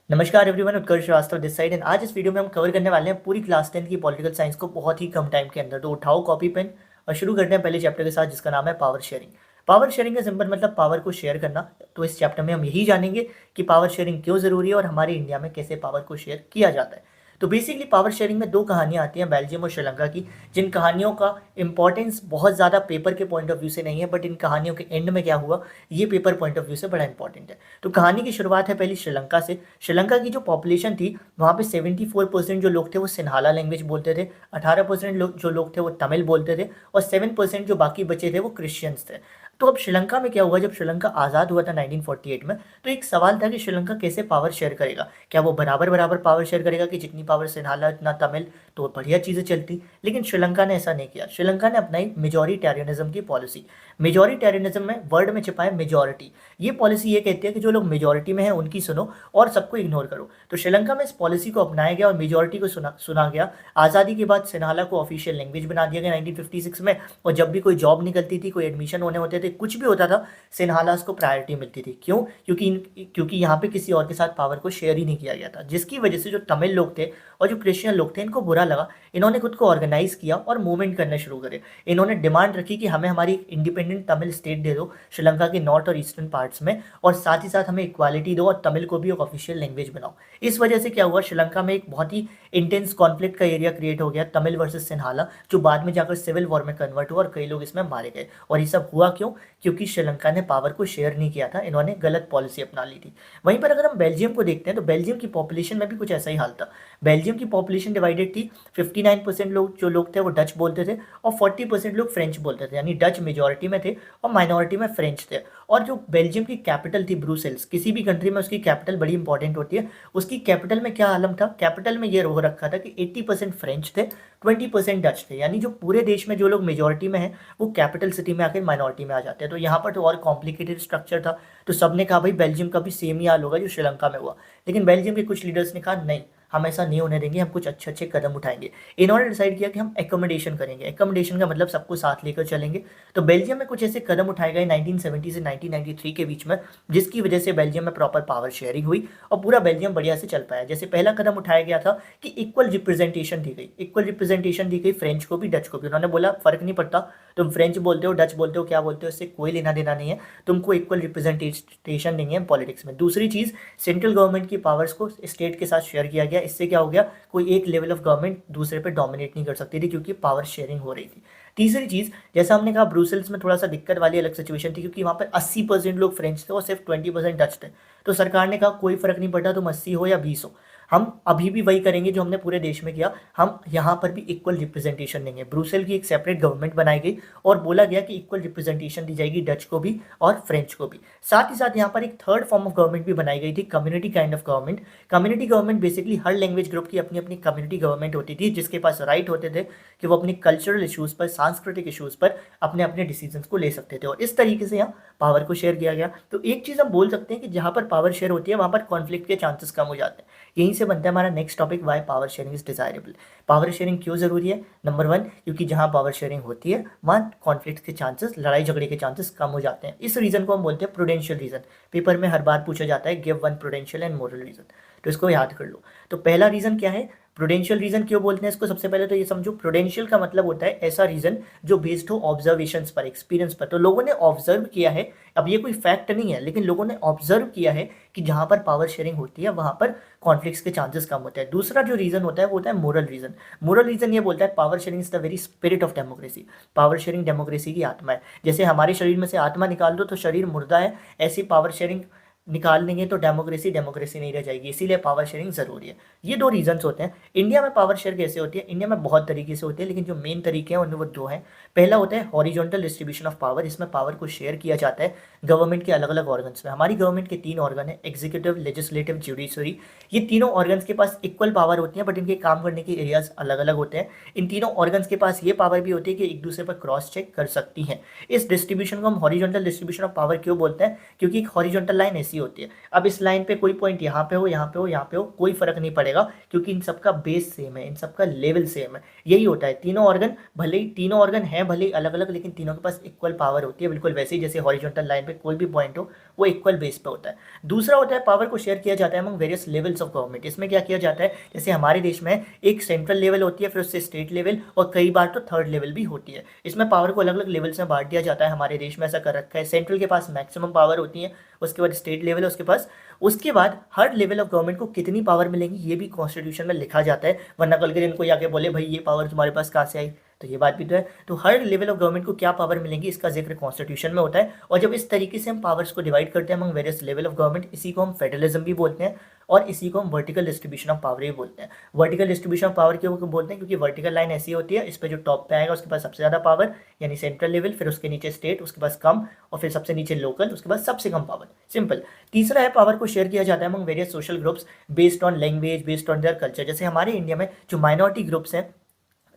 नमस्कार everyone, Utkarsh Srivastava this side and आज इस वीडियो में हम कवर करने वाले हैं पूरी क्लास 10 की पॉलिटिकल साइंस को बहुत ही कम टाइम के अंदर। तो उठाओ कॉपी पेन और शुरू करते हैं पहले चैप्टर के साथ, जिसका नाम है पावर शेयरिंग। पावर शेयरिंग का सिंपल मतलब पावर को शेयर करना। तो इस चैप्टर में हम यही जानेंगे कि पावर शेयरिंग क्यों जरूरी है और हमारे इंडिया में कैसे पावर को शेयर किया जाता है। तो बेसिकली पावर शेयरिंग में दो कहानियां आती हैं, बेल्जियम और श्रीलंका की, जिन कहानियों का इंपॉर्टेंस बहुत ज़्यादा पेपर के पॉइंट ऑफ व्यू से नहीं है, बट इन कहानियों के एंड में क्या हुआ ये पेपर पॉइंट ऑफ व्यू से बड़ा इंपॉर्टेंट है। तो कहानी की शुरुआत है पहली श्रीलंका से। श्रीलंका की जो पॉपुलेशन थी वहाँ पे 74% जो लोग थे वो सिन्हाला लैंग्वेज बोलते थे, 18% जो लोग थे वो तमिल बोलते थे और 7% जो बाकी बचे थे वो क्रिश्चियंस थे। तो अब श्रीलंका में क्या हुआ, जब श्रीलंका आज़ाद हुआ था 1948 में, तो एक सवाल था कि श्रीलंका कैसे पावर शेयर करेगा। क्या वो बराबर बराबर पावर शेयर करेगा कि जितनी पावर सिन्हाला इतना तमिल, तो बढ़िया चीज़ें चलती। लेकिन श्रीलंका ने ऐसा नहीं किया। श्रीलंका ने अपनाई मेजोरिटेरियनिज्म की पॉलिसी। मेजोरिटेरियनिज्म में वर्ड में छिपा है मेजोरिटी। ये पॉलिसी ये कहती है कि जो लोग मेजोरिटी में हैं उनकी सुनो और सबको इग्नोर करो। तो श्रीलंका में इस पॉलिसी को अपनाया गया और मेजोरिटी को सुना गया। आज़ादी के बाद सिन्हाला को ऑफिशियल लैंग्वेज बना दिया गया 1956 में। और जब भी कोई जॉब निकलती थी, कोई एडमिशन होने होते थे, कुछ भी होता था, सिन्हालास को प्रायोरिटी मिलती थी। क्यों? क्योंकि यहाँ पे किसी और के साथ पावर को शेयर ही नहीं किया गया था, जिसकी वजह से जो तमिल लोग थे और जो क्रिश्चियन लोग थे इनको बुरा लगा। इन्होंने खुद को ऑर्गेनाइज किया और मूवमेंट करने शुरू करे। इन्होंने डिमांड रखी कि हमें हमारी इंडिपेंडेंट तमिल स्टेट दे दो श्रीलंका के नॉर्थ और ईस्टर्न पार्ट्स में, और साथ ही साथ हमें इक्वालिटी दो और तमिल को भी एक ऑफिशियल लैंग्वेज बनाओ। इस वजह से क्या हुआ, श्रीलंका में एक बहुत ही इंटेंस कॉन्फ्लिक्ट का एरिया क्रिएट हो गया, तमिल वर्सेस सिन्हाला, जो बाद में जाकर सिविल वॉर में कन्वर्ट हुआ और कई लोग इसमें मारे गए। और ये सब हुआ क्यों? क्योंकि श्रीलंका ने पावर को शेयर नहीं किया था, इन्होंने गलत पॉलिसी अपना ली थी। वहीं पर अगर हम बेल्जियम को देखते हैं तो बेल्जियम की पॉपुलेशन में भी कुछ ऐसा ही हाल था। बेल्जियम की पॉपुलेशन डिवाइडेड थी। 59% लोग थे वो डच बोलते थे और 40% लोग फ्रेंच बोलते थे, यानी डच मेजोरिटी में थे और माइनॉरिटी में फ्रेंच थे। और जो बेल्जियम की कैपिटल थी ब्रुसेल्स, किसी भी कंट्री में उसकी कैपिटल बड़ी इंपॉर्टेंट होती है। उसकी कैपिटल में क्या आलम था, कैपिटल में ये हो रखा था कि 80% फ्रेंच थे, 20% डच थे, यानी जो पूरे देश में जो लोग मेजोरिटी में हैं वो कैपिटल सिटी में आकर माइनॉरिटी में आ जाते हैं। तो यहाँ पर तो और कॉम्प्लिकेटेड स्ट्रक्चर था। तो सबने कहा भाई बेल्जियम का भी सेम ही हाल होगा जो श्रीलंका में हुआ। लेकिन बेल्जियम के कुछ लीडर्स ने कहा नहीं, हम ऐसा नहीं होने देंगे, हम कुछ अच्छे अच्छे कदम उठाएंगे। इन्होंने डिसाइड किया कि हम एकोमोडेशन करेंगे। एकोमोडेशन का मतलब सबको साथ लेकर चलेंगे। तो बेल्जियम में कुछ ऐसे कदम उठाए गए 1970 से 1993 के बीच में, जिसकी वजह से बेल्जियम में प्रॉपर पावर शेयरिंग हुई और पूरा बेल्जियम बढ़िया से चल पाया। जैसे पहला कदम उठाया गया था कि इक्वल रिप्रेजेंटेशन दी गई। इक्वल रिप्रेजेंटेशन दी गई फ्रेंच को भी डच को भी। उन्होंने बोला फर्क नहीं पड़ता, तुम फ्रेंच बोलते हो, डच बोलते हो, क्या बोलते हो, इससे कोई लेना देना नहीं है, तुमको इक्वल रिप्रेजेंटेशन देंगे हम पॉलिटिक्स में। दूसरी चीज़, सेंट्रल गवर्नमेंट की पावर्स को स्टेट के साथ शेयर किया गया। इससे क्या हो गया, कोई एक लेवल ऑफ गवर्नमेंट दूसरे पे डोमिनेट नहीं कर सकती थी, क्योंकि पावर शेयरिंग हो रही थी। तीसरी चीज़, जैसा हमने कहा ब्रुसेल्स में थोड़ा सा दिक्कत वाली अलग सिचुएशन थी, क्योंकि वहाँ पर 80% लोग फ्रेंच थे और सिर्फ 20% डच थे। तो सरकार ने कहा कोई फर्क नहीं पड़ता, तुम 80 हो या 20 हो, हम अभी भी वही करेंगे जो हमने पूरे देश में किया, हम यहाँ पर भी इक्वल रिप्रेजेंटेशन देंगे। ब्रुसेल की एक सेपरेट गवर्नमेंट बनाई गई और बोला गया कि इक्वल रिप्रेजेंटेशन दी जाएगी डच को भी और फ्रेंच को भी। साथ ही साथ यहाँ पर एक थर्ड फॉर्म ऑफ गवर्नमेंट भी बनाई गई थी, community kind of government. Community government basically her language group की अपनी अपनी कम्युनिटी गवर्नमेंट होती थी, जिसके पास राइट होते थे कि वो अपनी कल्चरल इशूज़ पर, सांस्कृतिक इशूज़ पर अपने अपने डिसीजंस को ले सकते थे। और इस तरीके से यहाँ पावर को शेयर किया गया। तो एक चीज़ हम बोल सकते हैं कि जहाँ पर पावर शेयर होती है वहाँ पर कॉन्फ्लिक्ट के चांसेस कम हो जाते हैं। यहीं से बनता है हमारा next topic, why power sharing is desirable. Power sharing क्यों जरूरी है? नंबर 1, क्योंकि जहां पावर शेयरिंग होती है वहां कॉन्फ्लिक्ट के चांसेस, लड़ाई झगड़े के चांसेस कम हो जाते हैं। इस रीजन को हम बोलते हैं प्रूडेंशियल रीजन। पेपर में हर बार पूछा जाता है, give one prudential and moral reason. तो इसको याद कर लो। तो पहला रीजन क्या है, प्रूडेंशियल रीजन क्यों बोलते हैं इसको? सबसे पहले तो ये समझो, प्रूडेंशियल का मतलब होता है ऐसा रीजन जो बेस्ड हो ऑब्जर्वेशंस पर, एक्सपीरियंस पर। तो लोगों ने ऑब्जर्व किया है, अब ये कोई फैक्ट नहीं है, लेकिन लोगों ने ऑब्जर्व किया है कि जहां पर पावर शेयरिंग होती है वहां पर कॉन्फ्लिक्ट्स के चांसेस कम होते हैं। दूसरा जो रीजन होता है वो होता है मोरल रीजन। मोरल रीजन ये बोलता है power sharing is the very spirit of democracy. Power sharing democracy की आत्मा है। जैसे हमारे शरीर में से आत्मा निकाल दो तो शरीर मुर्दा है, ऐसी पावर शेयरिंग निकाल लेंगे तो डेमोक्रेसी डेमोक्रेसी नहीं रह जाएगी। इसीलिए पावर शेयरिंग जरूरी है। ये दो रीजंस होते हैं। इंडिया में पावर शेयर कैसे होती है? इंडिया में बहुत तरीके से होती है, लेकिन जो मेन तरीके हैं उनमें वो दो हैं। पहला होता है हॉरिजॉन्टल डिस्ट्रीब्यूशन ऑफ पावर। इसमें पावर को शेयर किया जाता है गवर्नमेंट के अलग अलग ऑर्गन्स में। हमारी गवर्नमेंट के 3 ऑर्गन है, एग्जीक्यूटिव, लेजिस्लेटिव, जुडिशरी। ये तीनों ऑर्गन्स के पास इक्वल पावर होती है, बट इनके काम करने के एरियाज अलग अलग होते हैं। इन तीनों ऑर्गन्स के पास ये पावर भी होती है कि एक दूसरे पर क्रॉस चेक कर सकती हैं। इस डिस्ट्रीब्यूशन को हम हॉरिजॉन्टल डिस्ट्रीब्यूशन ऑफ पावर क्यों बोलते हैं? क्योंकि एक हॉरिजॉन्टल लाइन ऐसी सी होती है। अब इस लाइन पे कोई पॉइंट यहाँ पे हो, यहाँ पे हो, यहाँ पे हो, कोई फर्क नहीं पड़ेगा, क्योंकि इन सबका बेस सेम है, इन सबका लेवल सेम है। यही होता है, तीनों ऑर्गन हैं भले ही अलग अलग, लेकिन तीनों के पास इक्वल पावर होती है, बिल्कुल वैसे ही जैसे हॉरिजॉन्टल लाइन पे कोई भी पॉइंट हो वो इक्वल बेस पे होता है। दूसरा होता है पावर को शेयर किया जाता है among various levels of government. इसमें क्या किया जाता है, जैसे हमारे देश में एक सेंट्रल लेवल होती है, फिर उससे स्टेट लेवल, और कई बार तो थर्ड लेवल भी होती है। इसमें पावर को अलग अलग लेवल्स में बांट दिया जाता है। हमारे देश में ऐसा कर रखा है, सेंट्रल के पास मैक्सिमम पावर होती है, उसके बाद स्टेट लेवल है उसके पास, उसके बाद हर लेवल ऑफ गवर्नमेंट को कितनी पावर मिलेंगी ये भी कॉन्स्टिट्यूशन में लिखा जाता है, वरना कल के दिन कोई आके बोले भाई ये पावर तुम्हारे पास कहाँ से आई, तो ये बात भी तो है। तो हर लेवल ऑफ गवर्नमेंट को क्या पावर मिलेंगी इसका जिक्र कॉन्स्टिट्यूशन में होता है। और जब इस तरीके से हम पावर्स को डिवाइड करते हैं among various level of government, इसी को हम फेडरलिज्म भी बोलते हैं, और इसी को हम वर्टिकल डिस्ट्रीब्यूशन ऑफ पावर भी बोलते हैं। वर्टिकल डिस्ट्रीब्यूशन ऑफ पावर क्यों बोलते हैं, क्योंकि वर्टिकल लाइन ऐसी होती है, इस पर जो टॉप पे आएगा उसके पास सबसे ज़्यादा पावर, यानी सेंट्रल लेवल, फिर उसके नीचे स्टेट, उसके पास कम, और फिर सबसे नीचे लोकल, उसके बाद सबसे कम पावर। सिंपल। तीसरा है पावर को शेयर किया जाता है among various social groups based on language, based on their culture. जैसे हमारे इंडिया में जो माइनॉरिटी ग्रुप्स हैं,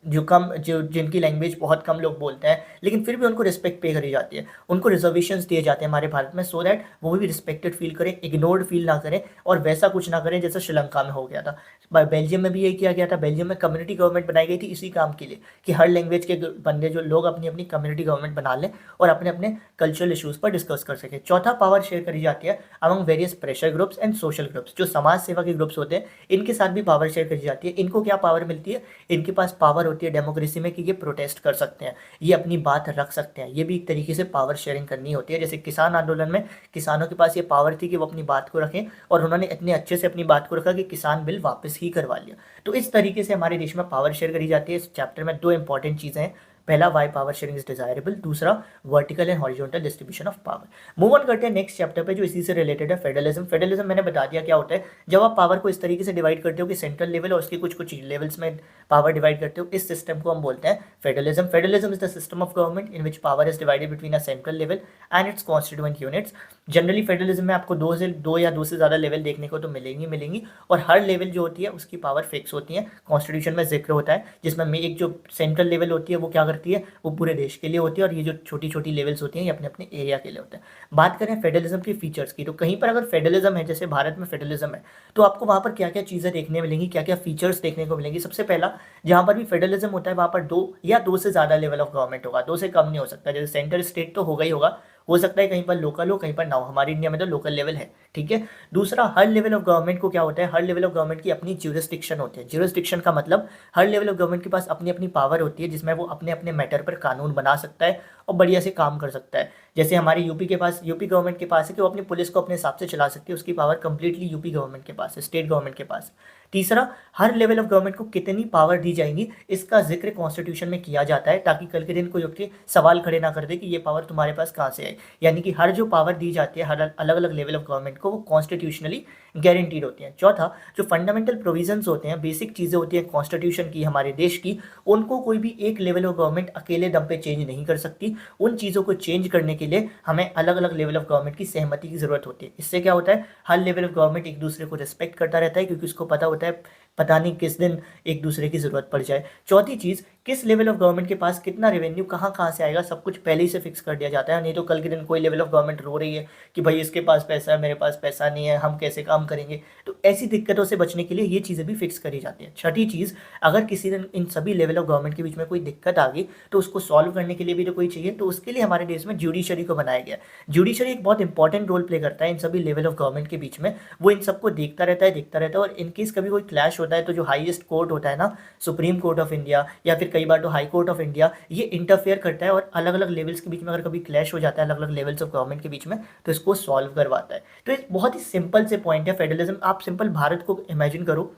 जो जिनकी लैंग्वेज बहुत कम लोग बोलते हैं, लेकिन फिर भी उनको रिस्पेक्ट पे करी जाती है, उनको रिजर्वेशंस दिए जाते हैं हमारे भारत में, सो दैट वो भी रिस्पेक्टेड फील करें, इग्नोर्ड फील ना करें, और वैसा कुछ ना करें जैसा श्रीलंका में हो गया था। बेल्जियम में भी यही किया गया था। बेल्जियम में कम्युनिटी गवर्नमेंट बनाई गई थी इसी काम के लिए, कि हर लैंग्वेज के बंदे जो लोग अपनी अपनी कम्युनिटी गवर्नमेंट बना लें और अपने अपने कल्चरल इशूज़ पर डिस्कस कर सकें। चौथा पावर शेयर करी जाती है among various pressure groups and social groups. जो समाज सेवा के ग्रुप्स होते हैं इनके साथ भी पावर शेयर करी जाती है। इनको क्या पावर मिलती है, इनके पास पावर होती है डेमोक्रेसी में कि ये प्रोटेस्ट कर सकते हैं, ये अपनी बात रख सकते हैं, ये भी एक तरीके से पावर शेयरिंग करनी होती है। जैसे किसान आंदोलन में किसानों के पास ये पावर थी कि वो अपनी बात को रखें, और उन्होंने इतने अच्छे से अपनी बात को रखा कि किसान बिल वापस ही करवा लिया। तो इस तरीके से हमारे देश में पावर शेयर करी जाती है। इस चैप्टर में दो इंपॉर्टेंट चीज़ें हैं, पहला why power sharing is desirable, दूसरा vertical and horizontal distribution of power. Move on करते हैं नेक्स्ट चैप्टर पे जो इसी से रिलेटेड है, फेडरलिज्म। फेडरलिज्म मैंने बता दिया क्या होता है। जब आप पावर को इस तरीके से डिवाइड करते हो कि सेंट्रल लेवल और उसके कुछ कुछ लेवल्स में पावर डिवाइड करते हो, इस सिस्टम को हम बोलते हैं federalism. Federalism is the system of government in which power is divided between a central level and it's constituent units. Generally federalism में आपको दो या दो से ज़्यादा लेवल देखने को तो मिलेंगी, और हर लेवल जो होती है उसकी पावर फिक्स होती है। कॉन्स्टिट्यूशन में जिक्र होता है, जिसमें एक जो सेंट्रल लेवल होती है वो क्या करती है, वो पूरे देश के लिए होती है, और ये जो छोटी छोटी लेवल्स होती हैं ये अपने अपने एरिया के लिए होते हैं। बात करें फेडरलिज्म के फीचर्स की, तो कहीं पर अगर फेडरलिज्म है, जैसे भारत में फेडरलिज्म है, तो आपको वहाँ पर क्या क्या चीज़ें देखने मिलेंगी, क्या क्या फीचर्स देखने को मिलेंगी। सबसे पहला, जहाँ पर भी फेडरलिज्म होता है वहाँ पर दो से ज़्यादा लेवल ऑफ गवर्नमेंट होगा, दो से कम नहीं हो सकता। जैसे सेंटर स्टेट तो होगा ही होगा, हो सकता है कहीं पर लोकल हो, कहीं पर ना हो। हमारे इंडिया में तो लोकल लेवल है, ठीक है। दूसरा, हर लेवल ऑफ गवर्नमेंट को क्या होता है, हर लेवल ऑफ गवर्नमेंट की अपनी ज्यूरिसडिक्शन होती है। ज्यूरिसडिक्शन का मतलब हर लेवल ऑफ गवर्नमेंट के पास अपनी अपनी पावर होती है, जिसमें वो अपने अपने मैटर पर कानून बना सकता है और बढ़िया से काम कर सकता है। जैसे हमारे यूपी गवर्नमेंट के पास है कि वो अपनी पुलिस को अपने हिसाब से चला सकती है, उसकी पावर कंप्लीटली यूपी गवर्नमेंट के पास है, स्टेट गवर्नमेंट के पास। तीसरा, हर लेवल ऑफ गवर्नमेंट को कितनी पावर दी जाएंगी इसका जिक्र कॉन्स्टिट्यूशन में किया जाता है, ताकि कल के दिन कोई उठ के सवाल खड़े ना कर दे कि ये पावर तुम्हारे पास कहाँ से आई। यानी कि हर जो पावर दी जाती है हर अलग अलग लेवल ऑफ गवर्नमेंट को, वो कॉन्स्टिट्यूशनली गारंटीड होती हैं। चौथा, जो फंडामेंटल प्रोविजंस होते हैं, बेसिक चीज़ें होती हैं कॉन्स्टिट्यूशन की, हमारे देश की, उनको कोई भी एक लेवल ऑफ गवर्नमेंट अकेले दम पे चेंज नहीं कर सकती। उन चीज़ों को चेंज करने के लिए हमें अलग अलग लेवल ऑफ गवर्नमेंट की सहमति की ज़रूरत होती है। इससे क्या होता है, हर लेवल ऑफ गवर्नमेंट एक दूसरे को रिस्पेक्ट करता रहता है, क्योंकि उसको पता होता है पता नहीं किस दिन एक दूसरे की ज़रूरत पड़ जाए। चौथी चीज़, किस लेवल ऑफ गवर्नमेंट के पास कितना रेवेन्यू कहाँ से आएगा, सब कुछ पहले ही से फिक्स कर दिया जाता है। नहीं तो कल के दिन कोई लेवल ऑफ गवर्नमेंट रो रही है कि भाई इसके पास पैसा है, मेरे पास पैसा नहीं है, हम कैसे काम करेंगे। तो ऐसी दिक्कतों से बचने के लिए ये चीज़ें भी फिक्स करी जाती हैं। छठी चीज़, अगर किसी दिन इन सभी लेवल ऑफ गवर्नमेंट के बीच में कोई दिक्कत आ गई तो उसको सॉल्व करने के लिए भी तो कोई चाहिए, तो उसके लिए हमारे देश में जुडिशरी को बनाया गया। जुडिशरी एक बहुत इंपॉर्टेंट रोल प्ले करता है इन सभी लेवल ऑफ गवर्नमेंट के बीच में। वो इन सबको देखता रहता है, और इनकेस कभी कोई क्लैश होता है तो जो हाईएस्ट कोर्ट होता है ना, सुप्रीम कोर्ट ऑफ इंडिया, या फिर कई बार तो हाई कोर्ट ऑफ इंडिया, ये इंटरफेयर करता है और अलग अलग लेवल्स के बीच में अगर कभी क्लैश हो जाता है अलग अलग लेवल्स ऑफ गवर्नमेंट के बीच में, तो इसको सॉल्व करवाता है। तो एक बहुत ही सिंपल से पॉइंट है फेडरलिज्म। आप सिंपल भारत को इमेजिन करो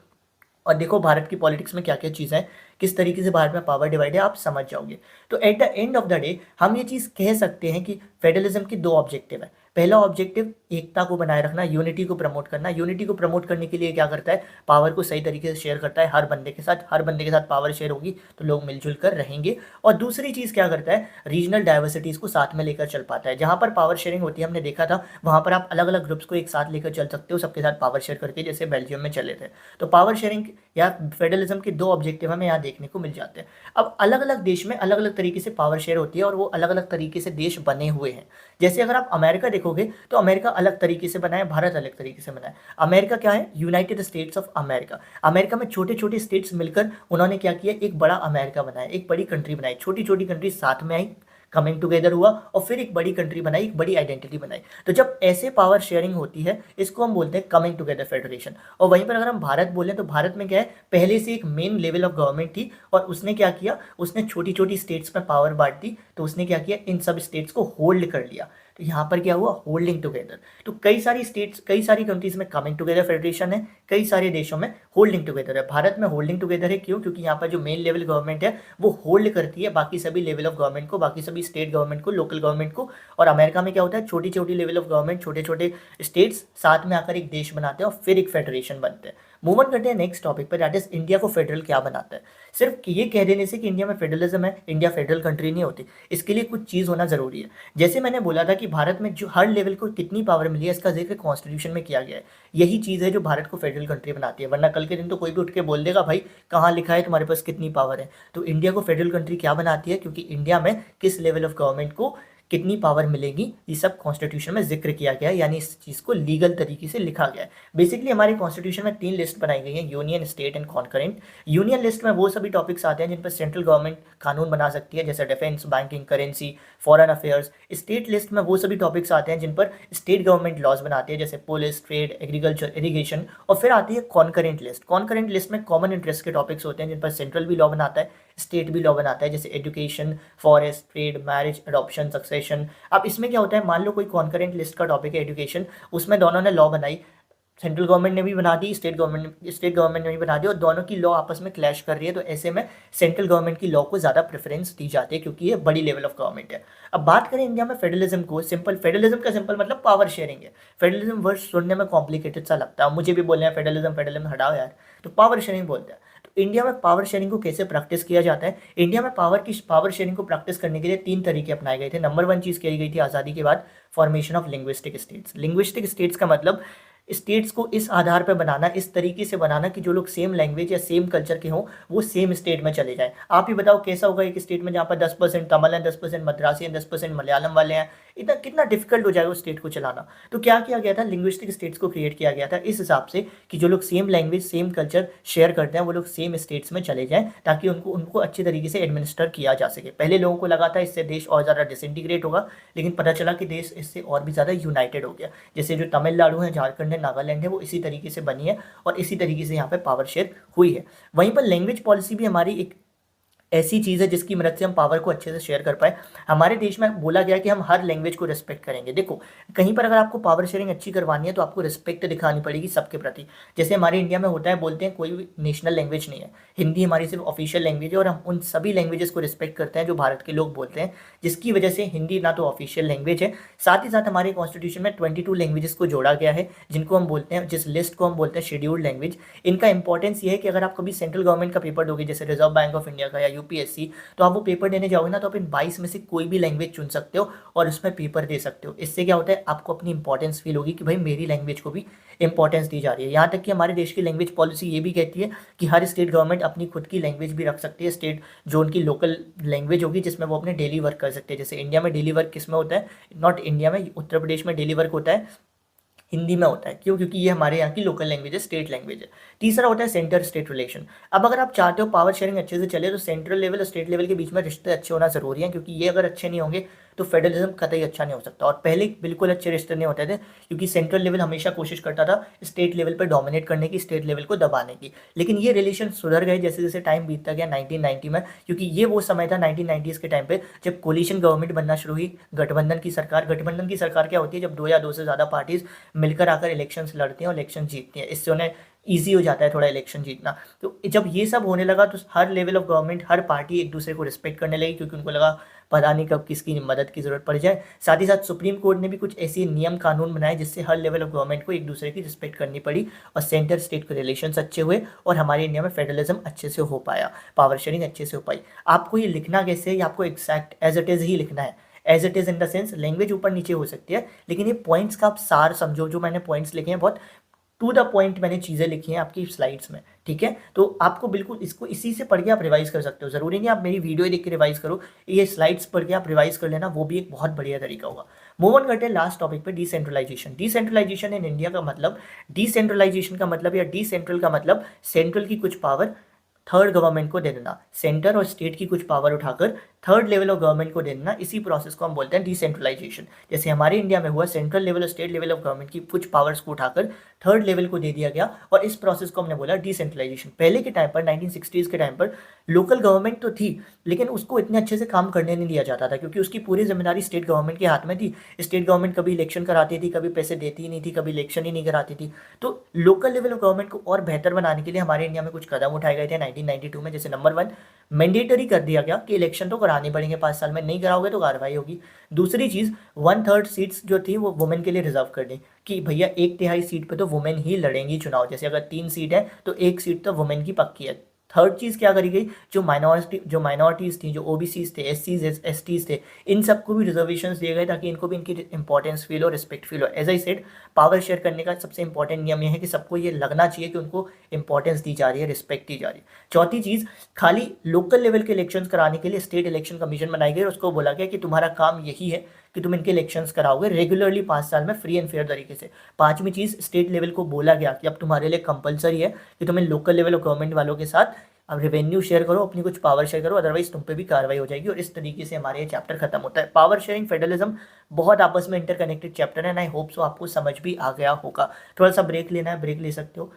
और देखो भारत की पॉलिटिक्स में क्या क्या चीज़ें हैं, किस तरीके से भारत में पावर डिवाइड है, आप समझ जाओगे। तो at the end of the day हम ये चीज़ कह सकते हैं कि फेडरलिज्म की दो ऑब्जेक्टिव है। पहला ऑब्जेक्टिव एकता को बनाए रखना, यूनिटी को प्रमोट करना। यूनिटी को प्रमोट करने के लिए क्या करता है, पावर को सही तरीके से शेयर करता है हर बंदे के साथ पावर शेयर होगी तो लोग मिलजुल कर रहेंगे। और दूसरी चीज़ क्या करता है, रीजनल डाइवर्सिटीज़ को साथ में लेकर चल पाता है। जहाँ पर पावर शेयरिंग होती है, हमने देखा था वहाँ पर आप अलग अलग ग्रुप्स को एक साथ लेकर चल सकते हो, सबके साथ पावर शेयर करके, जैसे बेल्जियम में चले थे। तो पावर शेयरिंग या फेडरलिज्म के दो ऑब्जेक्टिव हमें यहाँ देखने को मिल जाते हैं। अब अलग अलग देश में अलग अलग तरीके से पावर शेयर होती है और वो अलग अलग तरीके से देश बने हुए हैं। जैसे अगर आप अमेरिका देखोगे तो अमेरिका अलग तरीके से बना है, भारत अलग तरीके से बना है। अमेरिका क्या है? United states of America. America में छोटे छोटे स्टेट्स मिलकर उन्होंने क्या किया, एक बड़ा अमेरिका बनाया, एक बड़ी कंट्री बनाई, छोटी छोटी कंट्री साथ में आई, कमिंग टुगेदर हुआ और फिर एक बड़ी कंट्री बनाई, एक बड़ी आइडेंटिटी बनाई। तो जब ऐसे पावर शेयरिंग होती है इसको हम बोलते हैं कमिंग टुगेदर फेडरेशन। और वहीं पर अगर हम भारत बोलें तो भारत में क्या है, पहले से एक मेन लेवल ऑफ गवर्नमेंट थी और उसने क्या किया, उसने छोटी छोटी स्टेट्स में पावर बांट दी। तो उसने क्या किया, इन सब स्टेट्स को होल्ड कर लिया। तो यहाँ पर क्या हुआ, होल्डिंग टुगेदर। तो कई सारी स्टेट्स, कई सारी कंट्रीज में कमिंग टुगेदर फेडरेशन है, कई सारे देशों में होल्डिंग टुगेदर है। भारत में होल्डिंग टुगेदर है, क्यों? क्योंकि यहाँ पर जो मेन लेवल गवर्नमेंट है वो होल्ड करती है बाकी सभी लेवल ऑफ गवर्नमेंट को, बाकी सभी स्टेट गवर्नमेंट को, लोकल गवर्नमेंट को। और अमेरिका में क्या होता है, छोटी छोटी लेवल ऑफ गवर्नमेंट, छोटे छोटे स्टेट्स साथ में आकर एक देश बनाते हैं और फिर एक फेडरेशन बनते हैं। मूव ऑन करते हैं नेक्स्ट टॉपिक पर, दैट इज इंडिया को फेडरल क्या बनाता है। सिर्फ ये कह देने से कि इंडिया में फेडरलिज्म है, इंडिया फेडरल कंट्री नहीं होती। इसके लिए कुछ चीज़ होना जरूरी है। जैसे मैंने बोला था कि भारत में जो हर लेवल को कितनी पावर मिली है इसका जिक्र कॉन्स्टिट्यूशन में किया गया है। यही चीज़ है जो भारत को फेडरल कंट्री बनाती है, वरना कल के दिन तो कोई भी उठ के बोल देगा भाई कहाँ लिखा है तुम्हारे पास कितनी पावर है। तो इंडिया को फेडरल कंट्री क्या बनाती है, क्योंकि इंडिया में किस लेवल ऑफ गवर्नमेंट को कितनी पावर मिलेगी ये सब कॉन्स्टिट्यूशन में जिक्र किया गया है, यानी इस चीज़ को लीगल तरीके से लिखा गया है। बेसिकली हमारे कॉन्स्टिट्यूशन में 3 लिस्ट बनाई गई है, union, state and concurrent. Union list में वो सभी टॉपिक्स आते हैं जिन पर सेंट्रल गवर्नमेंट कानून बना सकती है, जैसे defence, banking, currency, foreign affairs. State list में वो सभी टॉपिक्स आते हैं जिन पर स्टेट गवर्नमेंट लॉज बनाती है, जैसे पुलिस, ट्रेड, एग्रीकल्चर, इरीगेशन। और फिर आती है कॉन्करेंट लिस्ट। कॉन्करेंट लिस्ट में कॉमन इंटरेस्ट के टॉपिक्स होते हैं जिन पर सेंट्रल भी लॉ बनाता है, स्टेट भी लॉ बनाता है, जैसे education, forest, trade, marriage, adoption, succession. अब इसमें क्या होता है, मान लो कोई कॉन्करेंट लिस्ट का टॉपिक है एजुकेशन, उसमें दोनों ने लॉ बनाई, सेंट्रल गवर्नमेंट ने भी बना दी, स्टेट गवर्नमेंट ने भी बना दी, और दोनों की लॉ आपस में क्लैश कर रही है। तो ऐसे में सेंट्रल गवर्नमेंट की लॉ को ज़्यादा प्रेफरेंस दी जाती है क्योंकि ये बड़ी लेवल ऑफ गवर्नमेंट है। अब बात करें इंडिया में फेडरलिज्म को, सिंपल फेडरलिज्म का सिंपल मतलब पावर शेयरिंग है। फेडरलिज्म वर्ड सुनने में कॉम्प्लिकेटेड सा लगता है, मुझे भी बोलना है फेडरलिज्म फेडरलिज्म हटाओ यार, तो पावर शेयरिंग बोलते हैं। तो इंडिया में पावर शेयरिंग को कैसे प्रैक्टिस किया जाता है? इंडिया में पावर शेयरिंग को प्रैक्टिस करने के लिए 3 तरीके अपनाए गए थे। नंबर 1 चीज़ कही गई थी आज़ादी के बाद, formation of linguistic states. Linguistic states का मतलब स्टेट्स को इस आधार पर बनाना, इस तरीके से बनाना कि जो लोग सेम लैंग्वेज या सेम कल्चर के हों वो सेम स्टेट में चले जाएं। आप ही बताओ कैसा होगा एक स्टेट में जहाँ पर 10% तमिल हैं, 10% मद्रासी हैं, 10% मलयालम वाले हैं, इतना कितना डिफिकल्ट हो जाएगा उस स्टेट को चलाना। तो क्या किया गया था, लिंग्विस्टिक स्टेट्स को क्रिएट किया गया था इस हिसाब से कि जो लोग same language same culture share करते हैं वो लोग सेम स्टेट्स में चले जाएं, ताकि उनको उनको अच्छे तरीके से एडमिनिस्टर किया जा सके। पहले लोगों को लगा था इससे देश और ज़्यादा डिसइंटीग्रेट होगा, लेकिन पता चला कि देश इससे और भी ज़्यादा यूनाइटेड हो गया। जैसे जो तमिलनाडु है, झारखंड है, नागालैंड है, वो इसी तरीके से बनी है और इसी तरीके से यहाँ पे पावर शेयर हुई है। वहीं पर लैंग्वेज पॉलिसी भी हमारी एक ऐसी चीज़ है जिसकी मदद से हम पावर को अच्छे से शेयर कर पाए। हमारे देश में बोला गया कि हम हर लैंग्वेज को रिस्पेक्ट करेंगे। देखो, कहीं पर अगर आपको पावर शेयरिंग अच्छी करवानी है तो आपको रिस्पेक्ट दिखानी पड़ेगी सबके प्रति। जैसे हमारे इंडिया में होता है, बोलते हैं कोई भी नेशनल लैंग्वेज नहीं है, हिंदी हमारी सिर्फ ऑफिशियल लैंग्वेज है और हम उन सभी लैंग्वेजेस को रिस्पेक्ट करते हैं जो भारत के लोग बोलते हैं, जिसकी वजह से हिंदी ना तो ऑफिशियल लैंग्वेज है, साथ ही साथ हमारे कॉन्स्टिट्यूशन में 22 लैंग्वेजेस को जोड़ा गया है, जिनको हम बोलते हैं, जिस लिस्ट को हम बोलते हैं शेड्यूल्ड लैंग्वेज। इनका इंपॉर्टेंस ये है कि अगर आप कभी सेंट्रल गवर्नमेंट का पेपर दोगे, जैसे रिजर्व बैंक ऑफ इंडिया का या यूपीएससी, तो आप वो पेपर देने जाओगे ना तो आप इन 22 में से कोई भी लैंग्वेज चुन सकते हो और उसमें पेपर दे सकते हो। इससे क्या होता है, आपको अपनी इंपॉर्टेंस फील होगी कि भाई मेरी लैंग्वेज को भी इंपॉर्टेंस दी जा रही है। यहाँ तक कि हमारे देश की लैंग्वेज पॉलिसी ये भी कहती है कि हर स्टेट गवर्नमेंट अपनी खुद की लैंग्वेज भी रख सकती है, स्टेट जो उनकी लोकल लैंग्वेज होगी जिसमें वो अपने डेली वर्क कर सकते हैं। जैसे इंडिया में डेली वर्क किस में होता है, नॉट इंडिया में, उत्तर प्रदेश में डेली वर्क होता है हिंदी में होता है। क्यों? क्योंकि ये हमारे यहाँ की लोकल लैंग्वेज है, स्टेट लैंग्वेज है। तीसरा होता है सेंटर स्टेट रिलेशन। अब अगर आप चाहते हो पावर शेयरिंग अच्छे से चले तो सेंट्रल लेवल और स्टेट लेवल के बीच में रिश्ते अच्छे होना जरूरी है, क्योंकि ये अगर अच्छे नहीं होंगे तो फेडरलिज्म कतई अच्छा नहीं हो सकता। और पहले बिल्कुल अच्छे रिश्ते नहीं होते थे, क्योंकि सेंट्रल लेवल हमेशा कोशिश करता था स्टेट लेवल पर डोमिनेट करने की, स्टेट लेवल को दबाने की। लेकिन ये रिलेशन सुधर गए जैसे जैसे टाइम बीतता गया 1990 में, क्योंकि ये वो समय था 1990s के टाइम पे जब कोलिशन गवर्नमेंट बनना शुरू हुई, गठबंधन की सरकार। गठबंधन की सरकार क्या होती है, जब 2 या 2 से ज़्यादा पार्टीज मिलकर आकर इलेक्शंस लड़ती हैं और इलेक्शन जीतती हैं, इससे उन्हें ईजी हो जाता है थोड़ा इलेक्शन जीतना। तो जब ये सब होने लगा तो हर लेवल ऑफ गवर्नमेंट, हर पार्टी एक दूसरे को रिस्पेक्ट करने लगी, क्योंकि उनको लगा पता नहीं कब किसकी मदद की जरूरत पड़ जाए। साथ ही साथ सुप्रीम कोर्ट ने भी कुछ ऐसे नियम कानून बनाए जिससे हर लेवल ऑफ गवर्नमेंट को एक दूसरे की रिस्पेक्ट करनी पड़ी और सेंटर स्टेट के रिलेशंस अच्छे हुए और हमारे इंडिया में फेडरलिज्म अच्छे से हो पाया, पावर शेयरिंग अच्छे से हो पाई। आपको ये लिखना कैसे है, आपको एग्जैक्ट एज इट इज़ ही लिखना है। As it is in the sense language ऊपर नीचे हो सकती है, लेकिन ये पॉइंट्स का आप सार समझो। जो मैंने पॉइंट्स लिखे हैं बहुत टू द पॉइंट मैंने चीज़ें लिखी हैं आपकी स्लाइड्स में, ठीक है। तो आपको बिल्कुल इसको इसी से पढ़ के आप रिवाइज कर सकते हो, ज़रूरी नहीं आप मेरी वीडियो देख के रिवाइज करो, ये स्लाइड्स पढ़ के आप रिवाइज कर लेना, वो भी एक बहुत बढ़िया तरीका होगा। मूव ऑन करते हैं लास्ट टॉपिक पे, डिसेंट्रलाइजेशन। डिसेंट्रलाइजेशन इन इंडिया का मतलब, डिसेंट्रलाइजेशन का मतलब या डिसेंट्रल का मतलब सेंट्रल की कुछ पावर थर्ड गवर्नमेंट को दे देना, सेंटर और स्टेट की कुछ पावर उठाकर थर्ड लेवल ऑफ गवर्नमेंट को दे देना, इसी प्रोसेस को हम बोलते हैं डिसेंट्रलाइजेशन। जैसे हमारे इंडिया में हुआ, सेंट्रल लेवल और स्टेट लेवल ऑफ गवर्नमेंट की कुछ पावर्स को उठाकर थर्ड लेवल को दे दिया गया, और इस प्रोसेस को हमने बोला डिसेंट्रलाइजेशन। पहले के टाइम पर 1960s के टाइम पर लोकल गवर्नमेंट तो थी, लेकिन उसको इतने अच्छे से काम करने नहीं दिया जाता था, क्योंकि उसकी पूरी जिम्मेदारी स्टेट गवर्नमेंट के हाथ में थी। स्टेट गवर्नमेंट कभी इलेक्शन कराती थी, कभी पैसे देती ही नहीं थी, कभी इलेक्शन ही नहीं कराती थी। तो लोकल लेवल ऑफ गवर्नमेंट को और बेहतर बनाने के लिए हमारे इंडिया में कुछ कदम उठाए गए थे 1992 में। जैसे नंबर 1, मैंडेटरी कर दिया गया कि इलेक्शन तो कराने पड़ेंगे 5 साल में, नहीं कराओगे तो कार्रवाई होगी। दूसरी चीज़, 1/3 सीट्स जो थी वो वुमेन के लिए रिजर्व कर दी, कि भैया 1/3 सीट पे तो वुमेन ही लड़ेंगी चुनाव। जैसे अगर 3 सीट है तो 1 सीट तो वुमेन की पक्की है। थर्ड चीज़ क्या करी गई, जो माइनॉरिटीज़ थी, जो ओबीसीज थे, एससीज एसटीज थे, इन सबको भी रिजर्वेशंस दिए गए, ताकि इनको भी इनकी इंपॉर्टेंस फील हो, रिस्पेक्ट फील हो। As I said, power share करने का सबसे इंपॉर्टेंट नियम यह है कि सबको ये लगना चाहिए कि उनको इंपॉर्टेंस दी जा रही है, रिस्पेक्ट दी जा रही है। चौथी चीज़, खाली लोकल लेवल के इलेक्शंस कराने के लिए स्टेट इलेक्शन कमीशन बनाई गई, और उसको बोला गया कि तुम्हारा काम यही है कि तुम इनके इलेक्शंस कराओगे रेगुलरली 5 साल में, फ्री एंड फेयर तरीके से। पांचवी चीज़, स्टेट लेवल को बोला गया कि अब तुम्हारे लिए कंपलसरी है कि तुम इन लोकल लेवल ऑफ गवर्नमेंट वालों के साथ अब रेवेन्यू शेयर करो, अपनी कुछ पावर शेयर करो, अदरवाइज तुम पे भी कार्रवाई हो जाएगी। और इस तरीके से हमारे ये चैप्टर खत्म होता है। पावर शेयरिंग, फेडरलिज्म, बहुत आपस में इंटरकनेक्टेड चैप्टर है, आई होप सो आपको समझ भी आ गया होगा। थोड़ा सा ब्रेक लेना है, ब्रेक ले सकते हो,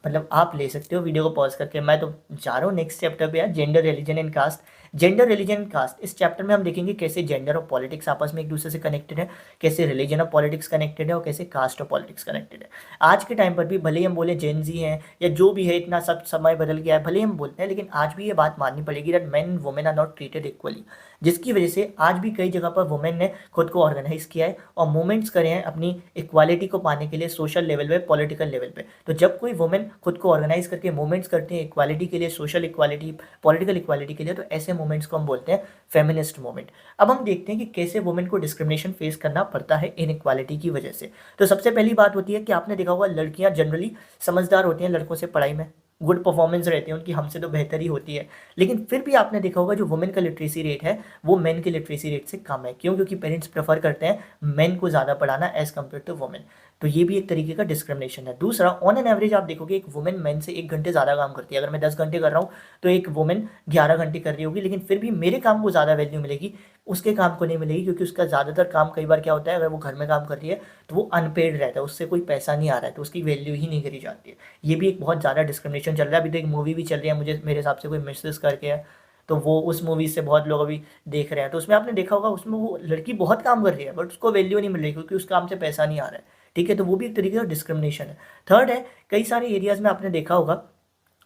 मतलब आप ले सकते हो वीडियो को पॉज करके। मैं तो जा रहा हूँ नेक्स्ट चैप्टर पे यार, gender, religion and caste. Gender, religion and caste, इस चैप्टर में हम देखेंगे कैसे जेंडर और पॉलिटिक्स आपस में एक दूसरे से कनेक्टेड है, कैसे रिलीजन और पॉलिटिक्स कनेक्टेड है, और कैसे कास्ट और पॉलिटिक्स कनेक्टेड है। आज के टाइम पर भी भले ही हम बोले जेन जी हैं या जो भी है, इतना सब समय बदल गया है, भले हम बोलते हैं, लेकिन आज भी ये बात माननी पड़ेगी that men and women are not treated equally, जिसकी वजह से आज भी कई जगह पर वुमेन ने खुद को ऑर्गेनाइज किया है और मूवमेंट्स करे हैं अपनी इक्वालिटी को पाने के लिए, सोशल लेवल पे, पॉलिटिकल लेवल पे। तो जब कोई वुमेन खुद को ऑर्गेनाइज करके मूवमेंट्स करते हैं इक्वालिटी के लिए, सोशल इक्वालिटी, पॉलिटिकल इक्वालिटी के लिए, तो ऐसे मूवमेंट्स को हम बोलते हैं फेमिनिस्ट मूवमेंट। अब हम देखते हैं कि कैसे वुमेन को डिस्क्रिमिनेशन फेस करना पड़ता है इन इक्वालिटी की वजह से। तो सबसे पहली बात होती है कि आपने देखा होगा लड़कियां जनरली समझदार होती हैं लड़कों से पढ़ाई में, गुड परफॉर्मेंस रहती है उनकी, हमसे तो बेहतर ही होती है, लेकिन फिर भी आपने देखा होगा जो वुमेन का लिटरेसी रेट है वो मेन के लिटरेसी रेट से कम है। क्यों? क्योंकि पेरेंट्स प्रेफर करते हैं मेन को ज़्यादा पढ़ाना एज कम्पेयर टू वुमेन। तो ये भी एक तरीके का डिस्क्रिमिनेशन है। दूसरा, ऑन एन एवरेज आप देखोगे एक वुमेन मेन से 1 घंटे ज़्यादा काम करती है। अगर मैं 10 घंटे कर रहा हूँ तो एक वुमेन 11 घंटे कर रही होगी, लेकिन फिर भी मेरे काम को ज़्यादा वैल्यू मिलेगी, उसके काम को नहीं मिलेगी, क्योंकि उसका ज़्यादातर काम कई बार क्या होता है, अगर वो घर में काम कर रही है तो वो अनपेड रहता है, उससे कोई पैसा नहीं आ रहा है, तो उसकी वैल्यू ही नहीं करी जाती है। ये भी एक बहुत ज़्यादा डिस्क्रिमिनेशन चल रहा है। अभी तो एक मूवी भी चल रही है, मुझे मेरे हिसाब से कोई मिसेस करके है, तो वो उस मूवी से बहुत लोग अभी देख रहे हैं। तो उसमें आपने देखा होगा, उसमें वो लड़की बहुत काम कर रही है बट उसको वैल्यू नहीं मिल रही, क्योंकि उस काम से पैसा नहीं आ रहा है। ठीक है, तो वो भी एक तरीके का डिस्क्रिमिनेशन है। थर्ड है, कई सारे एरियाज में आपने देखा होगा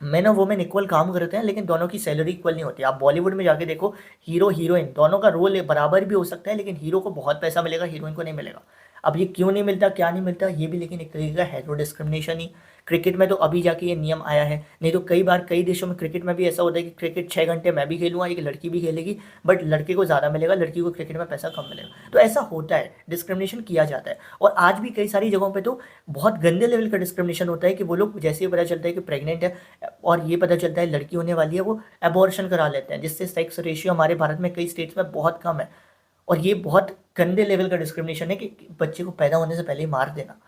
मेन और वुमेन इक्वल काम करते हैं, लेकिन दोनों की सैलरी इक्वल नहीं होती। आप बॉलीवुड में जाके देखो, हीरो हीरोइन दोनों का रोल बराबर भी हो सकता है, लेकिन हीरो को बहुत पैसा मिलेगा, हीरोइन को नहीं मिलेगा। अब ये क्यों नहीं मिलता, क्या नहीं मिलता, ये भी लेकिन एक तरीके का हेटेरो डिस्क्रिमिनेशन ही। क्रिकेट में तो अभी जाके ये नियम आया है, नहीं तो कई बार कई देशों में क्रिकेट में भी ऐसा होता है कि क्रिकेट 6 घंटे मैं भी खेलूंगा, एक लड़की भी खेलेगी, बट लड़के को ज़्यादा मिलेगा, लड़की को क्रिकेट में पैसा कम मिलेगा। तो ऐसा होता है, डिस्क्रिमिनेशन किया जाता है। और आज भी कई सारी जगहों पर तो बहुत गंदे लेवल का डिस्क्रिमिनेशन होता है कि वो लोग जैसे ही पता चलता है कि प्रेग्नेंट है और ये पता चलता है लड़की होने वाली है, वो एबॉर्शन करा लेते हैं, जिससे सेक्स रेशियो हमारे भारत में कई स्टेट्स में बहुत कम है। और ये बहुत गंदे लेवल का डिस्क्रिमिनेशन है कि बच्चे को पैदा होने से पहले ही मार देना।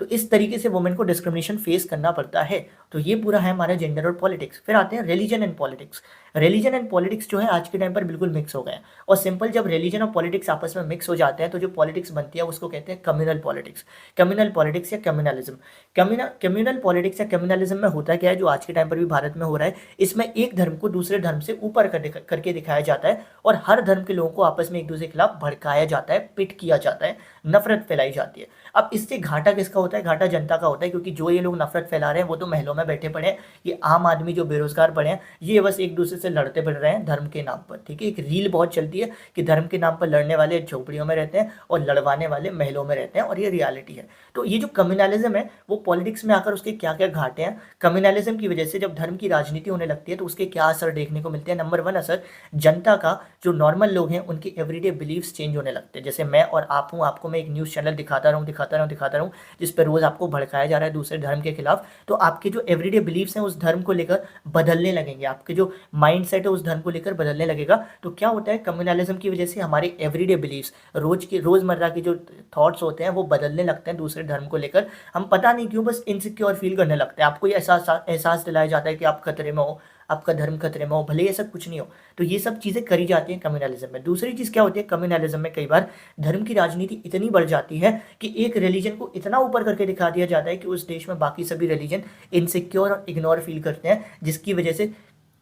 तो इस तरीके से वुमेन को डिस्क्रिमिनेशन फेस करना पड़ता है। तो ये पूरा है हमारा जेंडर और पॉलिटिक्स। फिर आते हैं religion and politics. Religion and politics जो है आज के टाइम पर बिल्कुल मिक्स हो गए हैं, और सिंपल जब रिलीजन और पॉलिटिक्स आपस में मिक्स हो जाते हैं तो जो पॉलिटिक्स बनती है उसको कहते हैं कम्युनल पॉलिटिक्स। कम्युनल पॉलिटिक्स या कम्युनलिज्म। कम्युनल पॉलिटिक्स या कम्युनलिज्म में होता क्या है, जो आज के टाइम पर भी भारत में हो रहा है, इसमें एक धर्म को दूसरे धर्म से ऊपर करके दिखाया जाता है, और हर धर्म के लोगों को आपस में एक दूसरे के खिलाफ भड़काया जाता है, पिट किया जाता है, नफरत फैलाई जाती है। अब इससे घाटा किसका होता है? घाटा जनता का होता है, क्योंकि जो ये लोग नफरत फैला रहे हैं वो तो महलों में बैठे पड़े हैं, ये आम आदमी जो बेरोजगार पड़े हैं, ये बस एक दूसरे से लड़ते बढ़ रहे हैं धर्म के नाम पर। ठीक है, एक रील बहुत चलती है कि धर्म के नाम पर लड़ने वाले झोपड़ियों में रहते हैं और लड़वाने वाले महलों में रहते हैं, और ये रियलिटी है। तो ये जो कम्युनलिज्म है वो पॉलिटिक्स में आकर उसके क्या क्या घाटे हैं, कम्युनलिज्म की वजह से जब धर्म की राजनीति होने लगती है तो उसके क्या असर देखने को मिलते हैं। नंबर 1 असर, जनता का, जो नॉर्मल लोग हैं उनके एवरीडे बिलीव्स चेंज होने लगते हैं। जैसे मैं और आप हूँ, आपको मैं एक न्यूज़ चैनल दिखाता रहूँ जिस पर रोज़ आपको भड़काया जा रहा है दूसरे धर्म के खिलाफ, तो आपके जो एवरीडे बिलीव्स हैं उस धर्म को लेकर बदलने लगेंगे, आपके जो माइंड सेट है उस धर्म को लेकर बदलने लगेगा। तो क्या होता है, कम्युनलिज्म की वजह से हमारे एवरीडे बिलीव्स, रोज़मर्रा के जो थॉट्स होते हैं वो बदलने लगते हैं दूसरे धर्म को लेकर। हम पता नहीं क्यों बस इनसिक्योर फील करने लगते हैं, आपको ये एहसास दिलाया जाता है कि आप खतरे में हो, आपका धर्म खतरे में हो, भले ये सब कुछ नहीं हो। तो ये सब चीज़ें करी जाती हैं कम्युनलिज्म में। दूसरी चीज़ क्या होती है, कम्युनलिज्म में कई बार धर्म की राजनीति इतनी बढ़ जाती है कि एक रिलीजन को इतना ऊपर करके दिखा दिया जाता है कि उस देश में बाकी सभी रिलीजन इनसिक्योर और इग्नोर फील करते हैं, जिसकी वजह से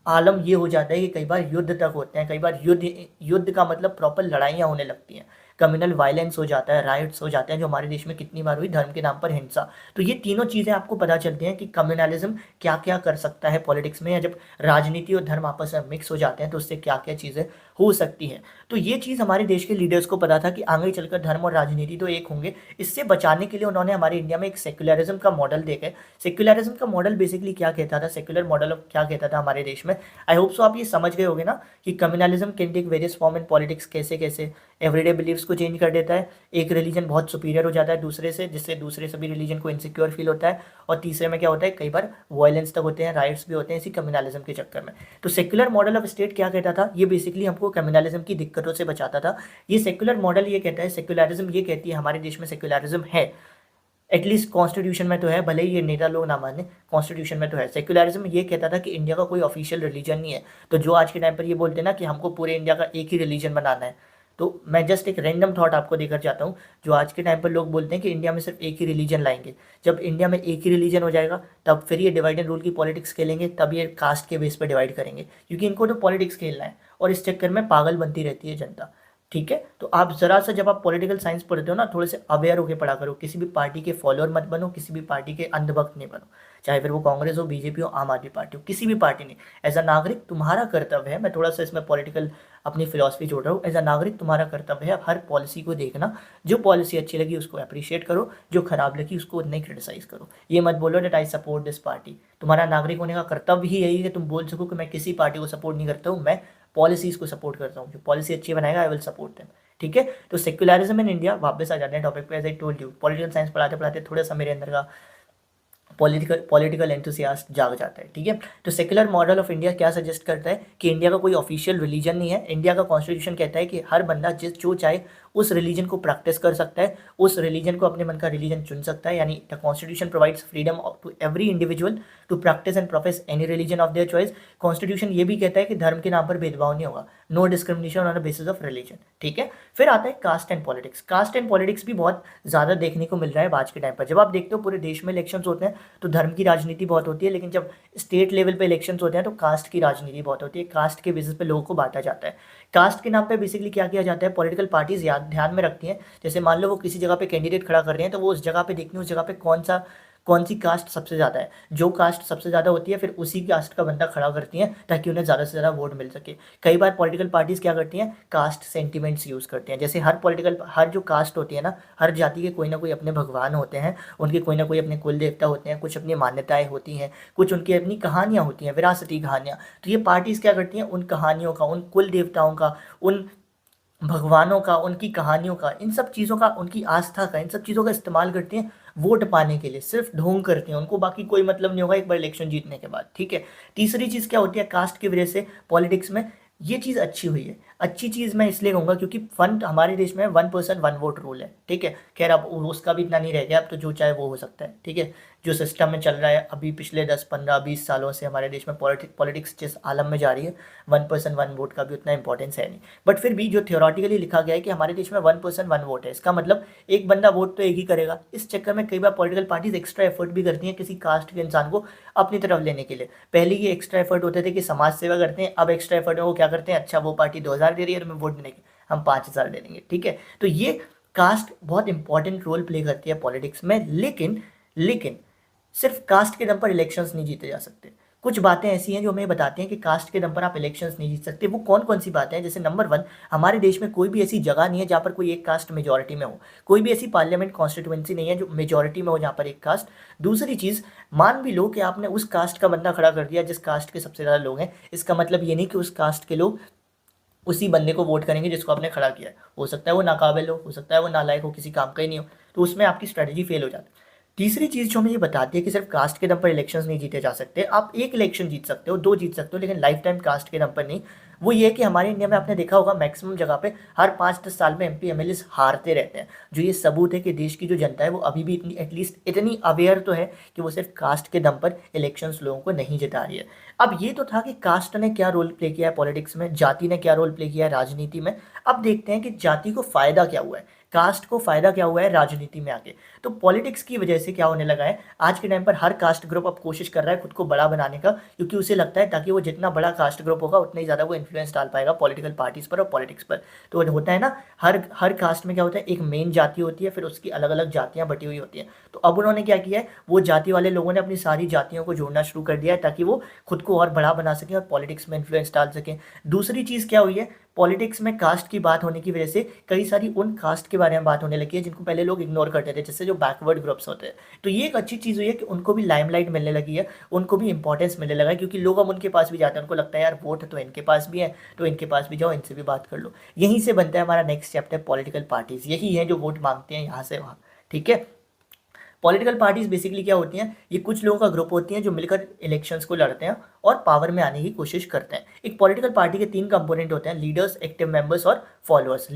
आलम ये हो जाता है कि कई बार युद्ध तक होते हैं। कई बार युद्ध का मतलब प्रॉपर लड़ाइयाँ होने लगती हैं, कम्युनल वायलेंस हो जाता है, राइट्स हो जाते हैं, जो हमारे देश में कितनी बार हुई धर्म के नाम पर हिंसा। तो ये तीनों चीज़ें आपको पता चलती हैं कि कम्युनलिज्म क्या क्या कर सकता है पॉलिटिक्स में, या जब राजनीति और धर्म आपस में मिक्स हो जाते हैं तो उससे क्या क्या चीज़ें हो सकती हैं। तो ये चीज़ हमारे देश के लीडर्स को पता था कि आगे चलकर धर्म और राजनीति तो एक होंगे। इससे बचाने के लिए उन्होंने हमारे इंडिया में एक सेक्युलरिज्म का मॉडल देखा है। सेक्युलरिज्म का मॉडल बेसिकली क्या कहता था, सेक्युलर मॉडल ऑफ क्या कहता था हमारे देश में, आई होप सो आप ये समझ गए होंगे ना कि communalism can take various form in politics, कैसे कैसे एवरीडे बिलीव्स को चेंज कर देता है। एक रिलीजन बहुत सुपीरियर हो जाता है दूसरे से, जिससे दूसरे सभी रिलीजन को इनसिक्योर फील होता है। और तीसरे में क्या होता है, कई बार वायलेंस तक होते हैं, राइट्स भी होते हैं इसी कम्युनलिज्म के चक्कर में। तो सेक्युलर मॉडल ऑफ स्टेट क्या कहता था, ये बेसिकली हमको कम्युनलिज्म की दिक्कतों से बचाता था। ये सेक्युलर मॉडल ये कहता है, सेक्युलरिज्म ये कहती है हमारे देश में सेक्युलरिज्म है, एटलीस्ट कॉन्स्टिट्यूशन में तो है, भले ही ये नेता लोग ना माने, कॉन्स्टिट्यूशन में तो है। सेक्युलरिज्म ये कहता था कि इंडिया का कोई ऑफिशियल रिलीजन नहीं है। तो जो आज के टाइम पर ये बोलते हैं ना कि हमको पूरे इंडिया का एक ही रिलीजन बनाना है, तो मैं जस्ट एक रैंडम थॉट आपको देकर जाता हूँ। जो आज के टाइम पर लोग बोलते हैं कि इंडिया में सिर्फ एक ही रिलीजन लाएंगे, जब इंडिया में एक ही रिलीजन हो जाएगा तब फिर ये डिवाइड एंड रूल की पॉलिटिक्स खेलेंगे, तब ये कास्ट के बेस पर डिवाइड करेंगे, क्योंकि इनको तो पॉलिटिक्स खेलना है और इस चक्कर में पागल बनती रहती है जनता। ठीक है, तो आप ज़रा सा जब आप पॉलिटिकल साइंस पढ़ते हो ना, थोड़े से अवेयर होकर पढ़ा करो, किसी भी पार्टी के फॉलोअर मत बनो, किसी भी पार्टी के अंधभक्त नहीं बनो, चाहे फिर वो कांग्रेस हो, बीजेपी हो, आम आदमी पार्टी हो, किसी भी पार्टी नहीं। एज अ नागरिक तुम्हारा कर्तव्य है, मैं थोड़ा सा इसमें पॉलिटिकल अपनी फिलॉसफी जोड़ रहा हूँ, एज अ नागरिक तुम्हारा कर्तव्य है हर पॉलिसी को देखना, जो पॉलिसी अच्छी लगी उसको अप्रिशिएट करो, जो खराब लगी उसको नहीं क्रिटिसाइज करो। ये मत बोलो that I support this party. तुम्हारा नागरिक होने का कर्तव्य ही यही है कि तुम बोल सको कि मैं किसी पार्टी को सपोर्ट नहीं करता हूँ, मैं पॉलिसीज़ को सपोर्ट करता हूँ, जो पॉलिसी अच्छी बनाएगा आई विल सपोर्ट देम। ठीक है, तो सेक्युलरिज्म इन इंडिया, वापस आ जाते हैं टॉपिक पे। As I told you, political science पढ़ाते पढ़ाते थोड़ा सा मेरे अंदर का पॉलिटिकल एंथुसियास्ट जाग जाता है। ठीक है, तो सेक्युलर मॉडल ऑफ इंडिया क्या सजेस्ट करता है कि इंडिया का कोई ऑफिशियल रिलीजन नहीं है। इंडिया का कॉन्स्टिट्यूशन कहता है कि हर बंदा जो चाहे उस रिलीजन को प्रैक्टिस कर सकता है, उस रिलीजन को अपने मन का रिलीजन चुन सकता है। यानी the constitution provides freedom to every individual to practise and profess any religion of their choice. Constitution ये भी कहता है कि धर्म के नाम पर भेदभाव नहीं होगा, no discrimination on the basis of religion. ठीक है, फिर आता है caste and politics. Caste and politics भी बहुत ज़्यादा देखने को मिल रहा है आज के टाइम पर। जब आप देखते हो पूरे देश में इलेक्शंस होते हैं तो धर्म की राजनीति बहुत होती है, लेकिन जब स्टेट लेवल पे इलेक्शंस होते हैं तो कास्ट की राजनीति बहुत होती है। कास्ट के बेसिस पे लोगों को बांटा जाता है। कास्ट के नाम पे बेसिकली क्या किया जाता है, पॉलिटिकल पार्टीज ध्यान में रखती हैं, जैसे मान लो वो किसी जगह पे कैंडिडेट खड़ा कर रहे हैं तो वो उस जगह पे देखती है उस जगह पे कौन सी कास्ट सबसे ज़्यादा है। जो कास्ट सबसे ज़्यादा होती है फिर उसी कास्ट का बंदा खड़ा करती हैं ताकि उन्हें ज़्यादा से ज़्यादा वोट मिल सके। कई बार पॉलिटिकल पार्टीज़ क्या करती हैं, कास्ट सेंटिमेंट्स यूज़ करते हैं। जैसे हर जो कास्ट होती है ना, हर जाति के कोई ना कोई अपने भगवान होते हैं, उनके कोई ना कोई अपने कुल देवता होते हैं, कुछ अपनी मान्यताएं होती हैं, कुछ उनकी अपनी कहानियाँ होती हैं, विरासती कहानियाँ। तो ये पार्टीज़ क्या करती हैं, उन कहानियों का, उन कुल देवताओं का, उन भगवानों का, उनकी कहानियों का, इन सब चीज़ों का, उनकी आस्था का, इन सब चीज़ों का इस्तेमाल करती हैं वोट पाने के लिए। सिर्फ ढोंग करते हैं, उनको बाकी कोई मतलब नहीं होगा एक बार इलेक्शन जीतने के बाद। ठीक है, तीसरी चीज़ क्या होती है, कास्ट की वजह से पॉलिटिक्स में ये चीज़ अच्छी हुई है। अच्छी चीज़ मैं इसलिए कहूँगा क्योंकि फंड हमारे देश में 1 पर्सन 1 वोट रूल है। ठीक है, खैर अब उसका भी इतना नहीं रह गया, अब तो जो चाहे वो हो सकता है। ठीक है, जो सिस्टम में चल रहा है अभी पिछले 10 15 20 सालों से हमारे देश में पॉलिटिक्स जिस आलम में जा रही है, 1 पर्सन 1 वोट का भी उतना इंपॉर्टेंस है नहीं। बट फिर भी जो थियोरटिकली लिखा गया है कि हमारे देश में 1 पर्सन 1 वोट है, इसका मतलब एक बंदा वोट तो एक ही करेगा। इस चक्कर में कई बार पॉलिटिकल पार्टीज एक्स्ट्रा एफर्ट भी करती हैं किसी कास्ट के इंसान को अपनी तरफ लेने के लिए। पहले ये एक्स्ट्रा एफर्ट होते थे कि समाज सेवा करते हैं, अब एक्स्ट्रा एफर्ट में वो क्या करते हैं, अच्छा वो पार्टी 2000 दे रही है और हमें वोट देने के हम 5000 दे देंगे। ठीक है, तो ये कास्ट बहुत इंपॉर्टेंट रोल प्ले करती है पॉलिटिक्स में। लेकिन सिर्फ कास्ट के दम पर इलेक्शंस नहीं जीते जा सकते। कुछ बातें ऐसी हैं जो हमें बताती हैं कि कास्ट के दम पर आप इलेक्शंस नहीं जीत सकते। वो कौन कौन सी बातें हैं? जैसे नंबर 1, हमारे देश में कोई भी ऐसी जगह नहीं है जहाँ पर कोई एक कास्ट मेजॉरिटी में हो। कोई भी ऐसी पार्लियामेंट कॉन्स्टिट्यूएंसी नहीं है जो मेजॉरिटी में हो जहाँ पर एक कास्ट। दूसरी चीज़, मान भी लो कि आपने उस कास्ट का बंदा खड़ा कर दिया जिस कास्ट के सबसे ज़्यादा लोग हैं, इसका मतलब ये नहीं कि उस कास्ट के लोग उसी बंदे को वोट करेंगे जिसको आपने खड़ा किया है। हो सकता है वो नाकाबिल हो सकता है वो नालायक हो, किसी काम का ही नहीं हो, तो उसमें आपकी स्ट्रेटजी फेल हो जाती है। तीसरी चीज़ जो हमें ये बताती है कि सिर्फ कास्ट के दम पर इलेक्शंस नहीं जीते जा सकते। आप एक इलेक्शन जीत सकते हो, 2 जीत सकते हो, लेकिन लाइफ टाइम कास्ट के दम पर नहीं। वो ये है कि हमारे इंडिया में आपने देखा होगा मैक्सिमम जगह पे हर 5-10 साल में एमपी एमएलए हारते रहते हैं। जो ये सबूत है कि देश की जो जनता है वो अभी भी इतनी एटलीस्ट इतनी अवेयर तो है कि वो सिर्फ कास्ट के दम पर इलेक्शंस लोगों को नहीं जिता रही है। अब ये तो था कि कास्ट ने क्या रोल प्ले किया है पॉलिटिक्स में, जाति ने क्या रोल प्ले किया है राजनीति में। अब देखते हैं कि जाति को फायदा क्या हुआ है, कास्ट को फायदा क्या हुआ है राजनीति में आके। तो पॉलिटिक्स की वजह से क्या होने लगा है, आज के टाइम पर हर कास्ट ग्रुप अब कोशिश कर रहा है खुद को बड़ा बनाने का, क्योंकि उसे लगता है ताकि वो जितना बड़ा कास्ट ग्रुप होगा उतना ही ज़्यादा वो इन्फ्लुएंस डाल पाएगा पॉलिटिकल पार्टीज पर और पॉलिटिक्स पर। तो होता है ना, हर कास्ट में क्या होता है, एक मेन जाति होती है, फिर उसकी अलग अलग जातियाँ बटी हुई होती हैं। तो अब उन्होंने क्या किया है, वो जाति वाले लोगों ने अपनी सारी जातियों को जोड़ना शुरू कर दिया है ताकि वो खुद को और बड़ा बना सकें और पॉलिटिक्स में इन्फ्लुएंस डाल सकें। दूसरी चीज़ क्या हुई है, पॉलिटिक्स में कास्ट की बात होने की वजह से कई सारी उन कास्ट के बारे में बात होने लगी है जिनको पहले लोग इग्नोर करते थे, जैसे जो बैकवर्ड ग्रुप्स होते हैं। तो ये एक अच्छी चीज़ हुई है कि उनको भी लाइमलाइट मिलने लगी है, उनको भी इंपॉर्टेंस मिलने लगा है, क्योंकि लोग अब उनके पास भी जाते हैं, उनको लगता है यार वोट तो इनके पास भी है, तो इनके पास भी जाओ, इनसे भी बात कर लो। यहीं से बनता है हमारा नेक्स्ट चैप्टर पॉलिटिकल पार्टीज। यही है जो वोट मांगते हैं यहाँ से वहाँ। ठीक है, पॉलिटिकल पार्टीज बेसिकली क्या होती हैं, ये कुछ लोगों का ग्रुप होती हैं जो मिलकर इलेक्शंस को लड़ते हैं और पावर में आने की कोशिश करते हैं। एक पॉलिटिकल पार्टी के 3 कंपोनेंट होते हैं, लीडर्स, एक्टिव मेंबर्स और फॉलोअर्स।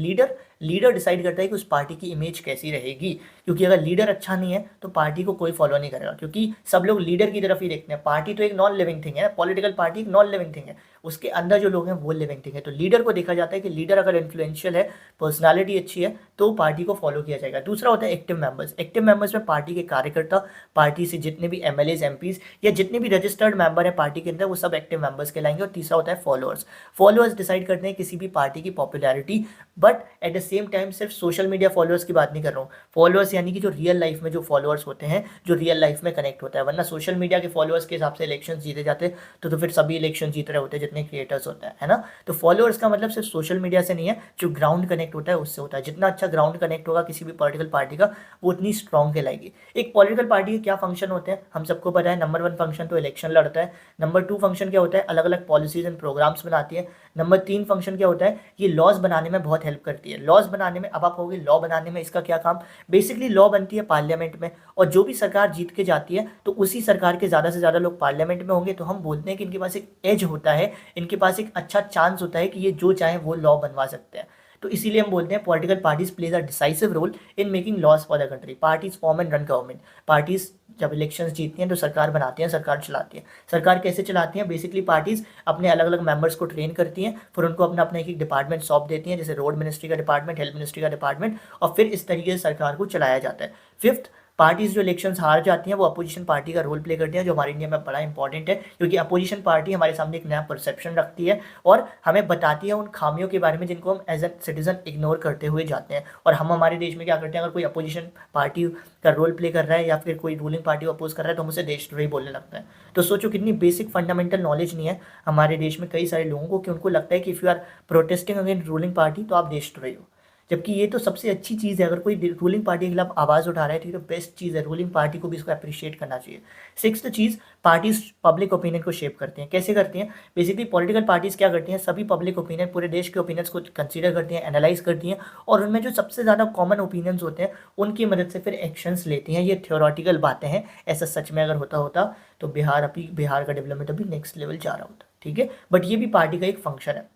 लीडर डिसाइड करता है कि उस पार्टी की इमेज कैसी रहेगी, क्योंकि अगर लीडर अच्छा नहीं है तो पार्टी को कोई फॉलो नहीं करेगा, क्योंकि सब लोग लीडर की तरफ ही देखते हैं। पार्टी तो एक नॉन लिविंग थिंग है, पॉलिटिकल पार्टी एक नॉन लिविंग थिंग है, उसके अंदर जो लोग हैं वो लिविंग थिंग है। तो लीडर को देखा जाता है कि लीडर अगर इन्फ्लुएंशियल है, पर्सनालिटी अच्छी है, तो पार्टी को फॉलो किया जाएगा। दूसरा होता है एक्टिव मेंबर्स। एक्टिव मेंबर्स में पार्टी के कार्यकर्ता, पार्टी से जितने भी एमएलएज, एमपीज या जितने भी रजिस्टर्ड मेंबर है पार्टी के अंदर, वो सब एक्टिव मेंबर्स कहलाएंगे। और तीसरा होता है फॉलोअर्स। फॉलोअर्स डिसाइड करते हैं किसी भी पार्टी की popularity, but at the same time सिर्फ सोशल मीडिया फॉलोअर्स की बात नहीं कर रहा हूँ। फॉलोअर्स यानी कि जो रियल लाइफ में जो फॉलोअर्स होते हैं, जो रियल लाइफ में कनेक्ट होता है। वरना सोशल मीडिया के फॉलोअर्स के हिसाब से इलेक्शन जीते जाते तो फिर सभी इलेक्शन जीत रहे होते जितने क्रिएटर्स होते हैं, है ना। तो फॉलोअर्स का मतलब सिर्फ सोशल मीडिया से नहीं है, जो ग्राउंड कनेक्ट होता है उससे होता है। जितना अच्छा ग्राउंड कनेक्ट होगा किसी भी पॉलिटिकल पार्टी का, वो उतनी स्ट्रॉन्ग कहलाएगी। एक पॉलिटिकल पार्टी के क्या फंक्शन होते हैं हम सबको पता है। नंबर 1 फंक्शन तो इलेक्शन लड़ता है। नंबर 2 फंक्शन क्या होता है, अलग अलग पॉलिसीज एंड प्रोग्राम्स बनाती है। नंबर 3 फंक्शन क्या होता है, ये लॉज बनाने में बहुत हेल्प करती है। लॉज बनाने में, अब आप कहोगे लॉ बनाने में इसका क्या काम, बेसिकली लॉ बनती है पार्लियामेंट में, और जो भी सरकार जीत के जाती है तो उसी सरकार के ज़्यादा से ज़्यादा लोग पार्लियामेंट में होंगे, तो हम बोलते हैं कि इनके पास एक एज होता है, इनके पास एक अच्छा चांस होता है कि ये जो चाहे वो लॉ बनवा सकते हैं। तो इसीलिए हम बोलते हैं political parties plays a decisive role in making laws for the country. Parties form and run government. Parties जब इलेक्शंस जीतती हैं तो सरकार बनाती हैं, सरकार चलाती है। सरकार कैसे चलाती हैं, बेसिकली पार्टीज अपने अलग अलग मेंबर्स को ट्रेन करती हैं, फिर उनको अपना अपना एक डिपार्टमेंट सौंप देती हैं, जैसे रोड मिनिस्ट्री का डिपार्टमेंट, हेल्थ मिनिस्ट्री का डिपार्टमेंट, और फिर इस तरीके से सरकार को चलाया जाता है। फिफ्थ, पार्टीज जो इलेक्शंस हार जाती हैं वो अपोजिशन पार्टी का रोल प्ले करती हैं, जो हमारे इंडिया में बड़ा इंपॉर्टेंट है, क्योंकि अपोजिशन पार्टी हमारे सामने एक नया परसेप्शन रखती है और हमें बताती है उन खामियों के बारे में जिनको हम एज ए सिटीजन इग्नोर करते हुए जाते हैं। और हम हमारे देश में क्या करते हैं, अगर कोई अपोजिशन पार्टी का रोल प्ले कर रहा है या फिर कोई रूलिंग पार्टी को अपोज कर रहा है तो हम उसे देशद्रोही बोलने लगता है। तो सोचो कितनी बेसिक फंडामेंटल नॉलेज नहीं है हमारे देश में कई सारे लोगों को, कि उनको लगता है कि if you are protesting against ruling party तो आप देशद्रोही हो। जबकि ये तो सबसे अच्छी चीज़ है, अगर कोई रूलिंग पार्टी के खिलाफ आवाज़ उठा रहा है तो ये तो बेस्ट चीज़ है, रूलिंग पार्टी को भी इसको अप्रिशिएट करना चाहिए। सिक्स्थ चीज़, पार्टीज पब्लिक ओपिनियन को शेप करती हैं। कैसे करती हैं, बेसिकली पॉलिटिकल पार्टीज क्या करती हैं, सभी पब्लिक ओपिनियन, पूरे देश के ओपिनियंस को कंसीडर करती हैं, एनालाइज करती हैं, और उनमें जो सबसे ज़्यादा कॉमन ओपिनियंस होते हैं उनकी मदद से फिर एक्शंस लेती हैं। ये थ्योरेटिकल बातें हैं, ऐसा सच में अगर होता तो बिहार का डेवलपमेंट अभी नेक्स्ट लेवल जा रहा होता। ठीक है, बट ये भी पार्टी का एक फंक्शन है।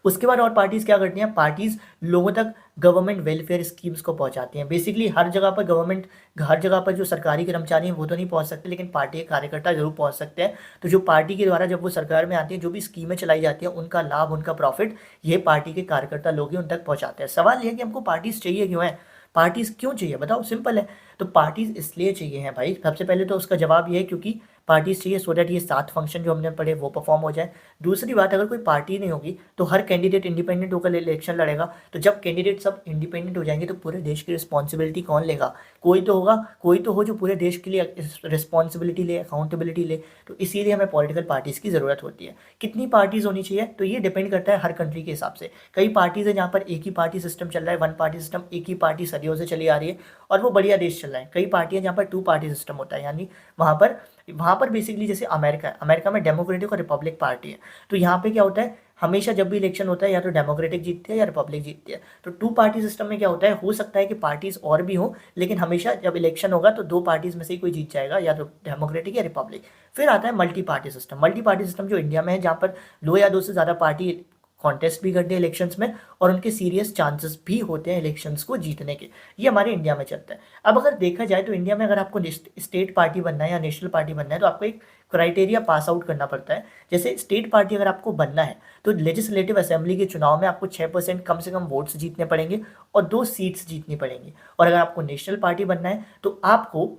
उसके बाद और पार्टीज क्या करती हैं, पार्टीज लोगों तक गवर्नमेंट वेलफेयर स्कीम्स को पहुंचाती हैं। बेसिकली हर जगह पर जो सरकारी कर्मचारी हैं वो तो नहीं पहुंच सकते, लेकिन पार्टी के कार्यकर्ता जरूर पहुंच सकते हैं। तो जो पार्टी के द्वारा जब वो सरकार में आती है, जो भी स्कीमें चलाई जाती हैं, उनका लाभ, उनका प्रॉफिट ये पार्टी के कार्यकर्ता लोग ही उन तक पहुँचाते हैं। सवाल यह है कि हमको पार्टीज चाहिए क्यों है, पार्टीज क्यों चाहिए, बताओ। सिंपल है, तो पार्टीज इसलिए चाहिए हैं भाई, सबसे पहले तो उसका जवाब ये है क्योंकि पार्टीज चाहिए सो दैट ये 7 फंक्शन जो हमने पढ़े वो परफॉर्म हो जाए। दूसरी बात, अगर कोई पार्टी नहीं होगी तो हर कैंडिडेट इंडिपेंडेंट होकर इलेक्शन लड़ेगा। तो जब कैंडिडेट सब इंडिपेंडेंट हो जाएंगे तो पूरे देश की रिस्पॉन्सिबिलिटी कौन लेगा? कोई तो होगा, कोई तो हो जो पूरे देश के लिए रिस्पॉन्सिबिलिटी ले, अकाउंटेबिलिटी ले। तो इसीलिए हमें पॉलिटिकल पार्टीज़ की ज़रूरत होती है। कितनी पार्टीज़ होनी चाहिए तो ये डिपेंड करता है हर कंट्री के हिसाब से। कई पार्टीज़ है जहाँ पर एक ही पार्टी सिस्टम चल रहा है, वन पार्टी सिस्टम, एक ही पार्टी सदियों से चली आ रही है और वो बढ़िया देश चल रहा है। कई पार्टियाँ जहाँ पर 2 पार्टी सिस्टम होता है, यानी वहाँ पर बेसिकली जैसे अमेरिका है, अमेरिका में डेमोक्रेटिक और रिपब्लिक पार्टी है। तो यहाँ पे क्या होता है, हमेशा जब भी इलेक्शन होता है या तो डेमोक्रेटिक जीतती है या रिपब्लिक जीतती है। तो 2 पार्टी सिस्टम में क्या होता है, हो सकता है कि पार्टीज और भी हो, लेकिन हमेशा जब इलेक्शन होगा तो 2 पार्टीज में से ही कोई जीत जाएगा, या तो डेमोक्रेटिक या रिपब्लिक। फिर आता है multi party system. Multi party system जो इंडिया में है, जहाँ पर 2 या 2 से ज़्यादा पार्टी कॉन्टेस्ट भी करते हैं इलेक्शंस में और उनके सीरियस चांसेस भी होते हैं इलेक्शंस को जीतने के। ये हमारे इंडिया में चलता है। अब अगर देखा जाए तो इंडिया में अगर आपको स्टेट पार्टी बनना है या नेशनल पार्टी बनना है तो आपको एक क्राइटेरिया पास आउट करना पड़ता है। जैसे स्टेट पार्टी अगर आपको बनना है तो लेजिस्लेटिव असेंबली के चुनाव में आपको 6% कम से कम वोट्स जीतने पड़ेंगे और 2 सीट्स जीतनी पड़ेंगी। और अगर आपको नेशनल पार्टी बनना है तो आपको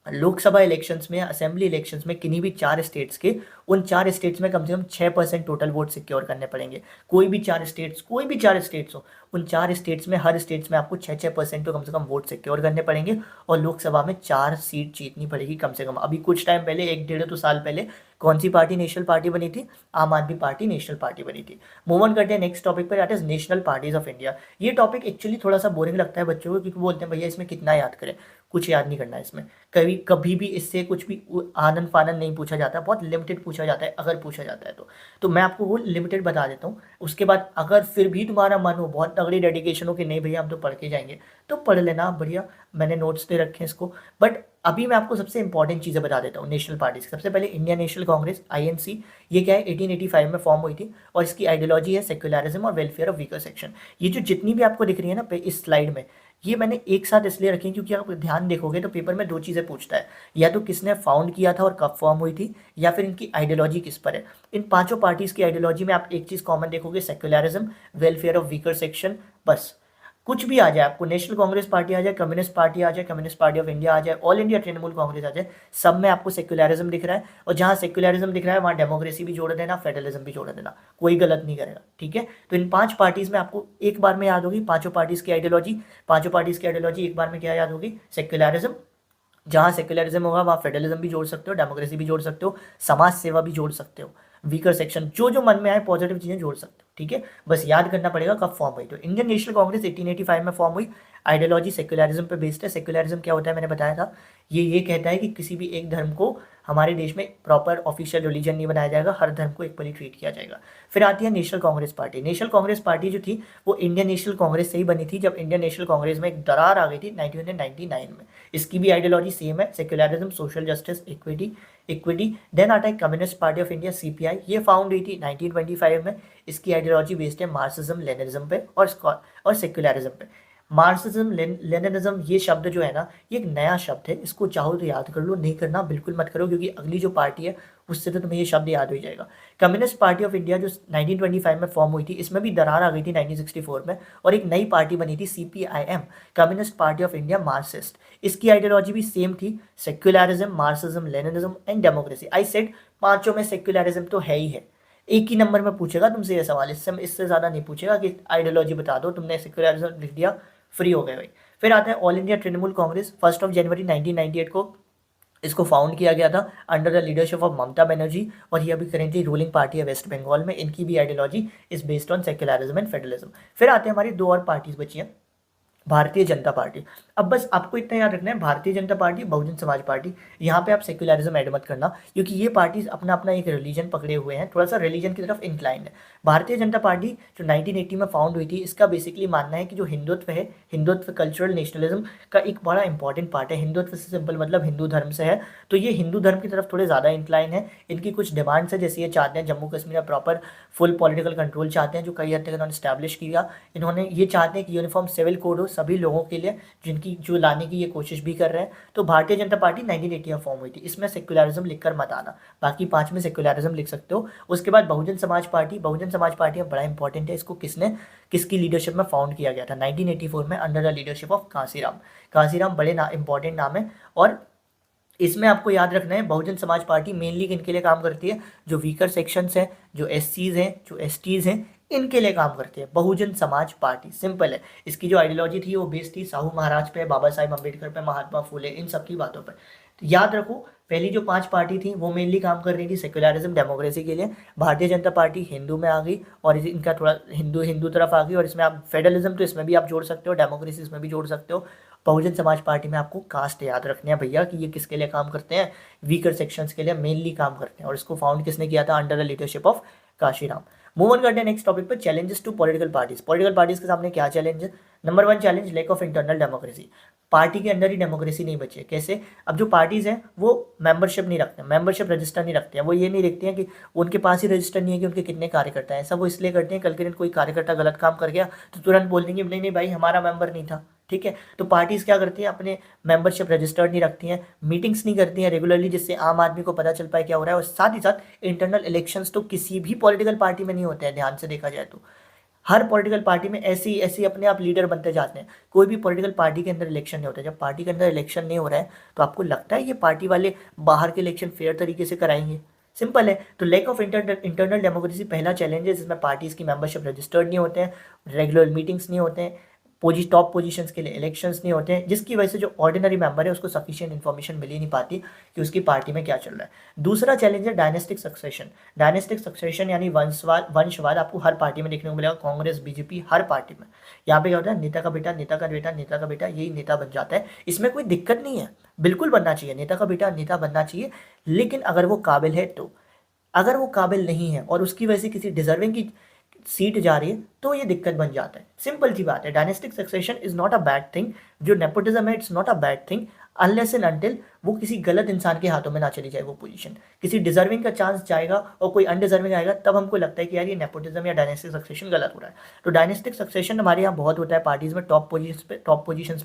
लोकसभा इलेक्शंस में, असेंबली इलेक्शंस में किन्हीं भी 4 स्टेट्स के, उन 4 स्टेट्स में कम से कम 6% टोटल वोट सिक्योर करने पड़ेंगे। कोई भी 4 स्टेट्स हो, उन 4 स्टेट्स में, हर स्टेट्स में आपको 6% तो कम से कम वोट सिक्योर करने पड़ेंगे और लोकसभा में 4 सीट जीतनी पड़ेगी कम से कम। अभी कुछ टाइम पहले, 1-1.5 साल पहले, कौन सी पार्टी नेशनल पार्टी बनी थी? आम आदमी पार्टी नेशनल पार्टी बनी थी। मूव ऑन करते हैं नेक्स्ट टॉपिक पर, that is national parties of India. ये टॉपिक एक्चुअली थोड़ा सा बोरिंग लगता है बच्चों को, क्योंकि बोलते हैं भैया इसमें कितना याद करें। कुछ याद नहीं करना है इसमें, कभी भी इससे कुछ भी आनंद फानंद नहीं पूछा जाता, बहुत लिमिटेड पूछा जाता है अगर पूछा जाता है तो मैं आपको वो लिमिटेड बता देता हूँ। उसके बाद अगर फिर भी तुम्हारा मन हो, बहुत तगड़ी डेडिकेशन हो कि नहीं भैया हम तो पढ़ के जाएंगे, तो पढ़ लेना, बढ़िया, मैंने नोट्स दे रखे हैं इसको। बट अभी मैं आपको सबसे इंपॉर्टेंट चीज़ें बता देता हूँ नेशनल पार्टीज। सबसे पहले इंडियन नेशनल कांग्रेस, INC, ये क्या है, 1885 में फॉर्म हुई थी और इसकी आइडियोलॉजी है सेक्युलरिज्म और वेलफेयर ऑफ वीकर सेक्शन। ये जो जितनी भी आपको दिख रही है ना इस स्लाइड में, ये मैंने एक साथ इसलिए रखी क्योंकि आप ध्यान देखोगे तो पेपर में 2 चीज़ें पूछता है, या तो किसने फाउंड किया था और कब फॉर्म हुई थी, या फिर इनकी आइडियोलॉजी किस पर है। इन 5 पार्टीज़ की आइडियोलॉजी में आप एक चीज़ कॉमन देखोगे, secularism, welfare of weaker section. बस कुछ भी आ जाए, आपको नेशनल कांग्रेस पार्टी आ जाए, कम्युनिस्ट पार्टी आ जाए, कम्युनिस्ट पार्टी ऑफ इंडिया आ जाए, ऑल इंडिया तृणमूल कांग्रेस आ जाए, सब में आपको सेक्युलरिज्म दिख रहा है। और जहाँ सेक्युलरिज्म दिख रहा है वहाँ डेमोक्रेसी भी जोड़ देना, फेडरलिज्म भी जोड़ देना, कोई गलत नहीं करेगा, ठीक है। तो इन 5 पार्टीज में आपको एक बार में याद होगी 5 पार्टीज की आइडियोलॉजी। 5 पार्टीज की आइडियोलॉजी एक बार में क्या याद होगी? सेक्युलरिज्म। जहाँ सेक्युलरिज्म होगा वहाँ फेडरलिज्म भी जोड़ सकते हो, डेमोक्रेसी भी जोड़ सकते हो, समाज सेवा भी जोड़ सकते हो, वीकर सेक्शन, जो मन में आए पॉजिटिव चीज़ें जोड़ सकते हो, ठीक है। बस याद करना पड़ेगा कब फॉर्म हुई। तो इंडियन नेशनल कांग्रेस 1885 में फॉर्म हुई। आइडियोलॉजी सेक्युलरिज्म पे बेस्ड है। सेक्युलरिज्म क्या होता है मैंने बताया था, ये कहता है कि किसी भी एक धर्म को हमारे देश में प्रॉपर ऑफिशियल रिलीजन नहीं बनाया जाएगा, हर धर्म को इक्वली ट्रीट किया जाएगा। फिर आती है national Congress party. National Congress party जो थी वो इंडियन नेशनल कांग्रेस से ही बनी थी, जब इंडियन नेशनल कांग्रेस में एक दरार आ गई थी 1999 में। इसकी भी आइडियोलॉजी सेम है, secularism, social justice, equity. Then आता है communist party of India, CPI। ये फाउंड हुई थी 1925 में। इसकी आइडियोलॉजी बेस्ड है मार्क्सिज्म लेनिनिज्म पे और सेक्युलरिज्म पे। मार्क्सिज्म लेनिनिज्म ये शब्द जो है ना, ये एक नया शब्द है, इसको चाहो तो याद कर लो, नहीं करना बिल्कुल मत करो, क्योंकि अगली जो पार्टी है उससे तो तुम्हें ये शब्द याद हो जाएगा। कम्युनिस्ट पार्टी ऑफ इंडिया जो 1925 में फॉर्म हुई थी, इसमें भी दरार आ गई थी 1964 में और एक नई पार्टी बनी थी, CPIM, Communist party of India Marxist. इसकी आइडियोलॉजी भी सेम थी, secularism, Marxism, Leninism and democracy. I said 5 में सेक्युलरिज्म तो है ही है। एक ही नंबर में पूछेगा तुमसे ये सवाल, इससे ज़्यादा नहीं पूछेगा कि आइडियोलॉजी बता दो, तुमने सेक्युलरिज्म लिख दिया, फ्री हो गए भाई। फिर आता है ऑल इंडिया तृणमूल कांग्रेस। 1 जनवरी 1998 को इसको फाउंड किया गया था under the leadership of Mamata Banerjee और ये अभी करेंटली रूलिंग पार्टी है वेस्ट बंगाल में। इनकी भी ideology is based on secularism and federalism. फिर आते हैं हमारी 2 और पार्टीज बची हैं, भारतीय जनता पार्टी। अब बस आपको इतना याद रखना है, भारतीय जनता पार्टी, बहुजन समाज पार्टी। यहाँ पे आप सेक्युलरिज्म ऐड मत करना, क्योंकि ये पार्टीज अपना अपना एक रिलीजन पकड़े हुए हैं, थोड़ा सा रिलीजन की तरफ इंक्लाइन है। भारतीय जनता पार्टी जो 1980 में फाउंड हुई थी, इसका बेसिकली मानना है कि जो हिंदुत्व है, हिंदुत्व, कल्चरल नेशनलिज्म का एक बड़ा इंपॉर्टेंट पार्ट है। हिंदुत्व से सिंपल मतलब हिंदू धर्म से है, तो ये हिंदू धर्म की तरफ थोड़े ज़्यादा इंक्लाइन है। इनकी कुछ डिमांड्स है, जैसे ये चाहते हैं जम्मू कश्मीर में प्रॉपर फुल पॉलिटिकल कंट्रोल चाहते हैं, जो कई हद तक इन्होंने स्टैब्लिश किया। इन्होंने ये चाहते हैं कि यूनिफॉर्म सिविल कोड हो सभी लोगों के लिए, जिनकी जो लाने की ये कोशिश भी कर रहे हैं। तो भारतीय जनता पार्टी 1980 में फॉर्म हुई थी। इसमें सेक्युलरिज्म लिखकर मत आना, बाकी 5 में सेक्युलरिज्म लिख सकते हो। उसके बाद बहुजन समाज पार्टी। बहुजन समाज पार्टी बड़ा इंपॉर्टेंट है, इसको किसकी लीडरशिप में फाउंड किया गया था? 1984 में under the leadership of Kanshiram. Kanshiram बड़े इंपॉर्टेंट नाम है और इसमें आपको याद रखना है बहुजन समाज पार्टी मेनली किन के लिए काम करती है, जो वीकर सेक्शंस हैं, जो एससीज हैं, जो एसटीज हैं, इनके लिए काम करती है बहुजन समाज पार्टी। सिंपल है। इसकी जो आइडियोलॉजी थी वो बेस्ड थी साहू महाराज पे, बाबा साहेब अम्बेडकर पे, महात्मा फुले, इन सब की बातों पर। तो याद रखो पहली जो 5 पार्टी थी वो मेनली काम कर रही थी सेक्युलरिज्म डेमोक्रेसी के लिए। भारतीय जनता पार्टी हिंदू में आ गई और इनका थोड़ा हिंदू हिंदू तरफ आ गई, और इसमें आप फेडरलिज्म तो इसमें भी आप जोड़ सकते हो, डेमोक्रेसी इसमें भी जोड़ सकते हो। बहुजन समाज पार्टी में आपको कास्ट याद रखने हैं भैया कि ये किसके लिए काम करते हैं, वीकर सेक्शंस के लिए मेनली काम करते हैं। और इसको फाउंड किसने किया था, under the leadership of Kashiram. Move on करते हैं नेक्स्ट टॉपिक पर, challenges to political parties. Political parties के सामने क्या चैलेंज है? Number 1 challenge, lack of internal democracy. Party के अंदर ही डेमोक्रेसी नहीं बची है। कैसे? अब जो पार्टीज हैं वो मेंबरशिप नहीं रखते, मेंबरशिप रजिस्टर नहीं रखते हैं। वो ये नहीं देखते हैं कि उनके पास ही रजिस्टर नहीं है कि उनके कितने कार्यकर्ता हैं। ऐसा वो इसलिए करते हैं कल के दिन कोई कार्यकर्ता गलत काम कर गया तो तुरंत बोल देंगे नहीं नहीं भाई हमारा मेंबर नहीं था। ठीक है, तो पार्टीज क्या करती हैं, अपने मेंबरशिप रजिस्टर्ड नहीं रखती हैं, मीटिंग्स नहीं करती हैं रेगुलरली जिससे आम आदमी को पता चल पाए क्या हो रहा है। और साथ ही साथ इंटरनल इलेक्शंस तो किसी भी पॉलिटिकल पार्टी में नहीं होते हैं, ध्यान से देखा जाए तो। हर पॉलिटिकल पार्टी में ऐसे ही अपने आप लीडर बनते जाते हैं। कोई भी पॉलिटिकल पार्टी के अंदर इलेक्शन नहीं होता। जब पार्टी के अंदर इलेक्शन नहीं हो रहा है तो आपको लगता है ये पार्टी वाले बाहर के इलेक्शन फेयर तरीके से कराएंगे? सिंपल है। तो लैक ऑफ इंटरनल डेमोक्रेसी पहला चैलेंज है, जिसमें पार्टीज की मेंबरशिप रजिस्टर्ड नहीं होते हैं, रेगुलर मीटिंग्स नहीं होते हैं, टॉप पोजीशंस के लिए इलेक्शंस नहीं होते हैं, जिसकी वजह से जो ऑर्डिनरी मेंबर है उसको सफिशिएंट इन्फॉर्मेशन मिल ही नहीं पाती कि उसकी पार्टी में क्या चल रहा है। दूसरा चैलेंज है डायनेस्टिक सक्सेशन। डायनेस्टिक सक्सेशन यानी वंशवाद आपको हर पार्टी में देखने को मिलेगा, कांग्रेस, बीजेपी, हर पार्टी में। यहाँ पे क्या होता है, नेता का बेटा, नेता का बेटा, नेता का बेटा, यही नेता बन जाता है। इसमें कोई दिक्कत नहीं है, बिल्कुल बनना चाहिए, नेता का बेटा नेता बनना चाहिए, लेकिन अगर वो काबिल है तो। अगर वो काबिल नहीं है और उसकी वजह से किसी डिजर्विंग की सीट जा रही है तो ये दिक्कत बन जाता है। सिंपल सी बात है, dynastic succession is not a bad thing. जो नेपोटिज्म है it's not a bad thing unless and until वो किसी गलत इंसान के हाथों में ना चली जाए वो पोजीशन। किसी डिजर्विंग का चांस जाएगा और कोई अनडिजर्विंग आएगा तब हमको लगता है कि यार ये नेपोटिज्म या डायनेस्टिक सक्सेशन गलत हो रहा है। तो डायनेस्टिक सक्सेशन हमारे यहाँ बहुत होता है पार्टीज में, टॉप पोजीशंस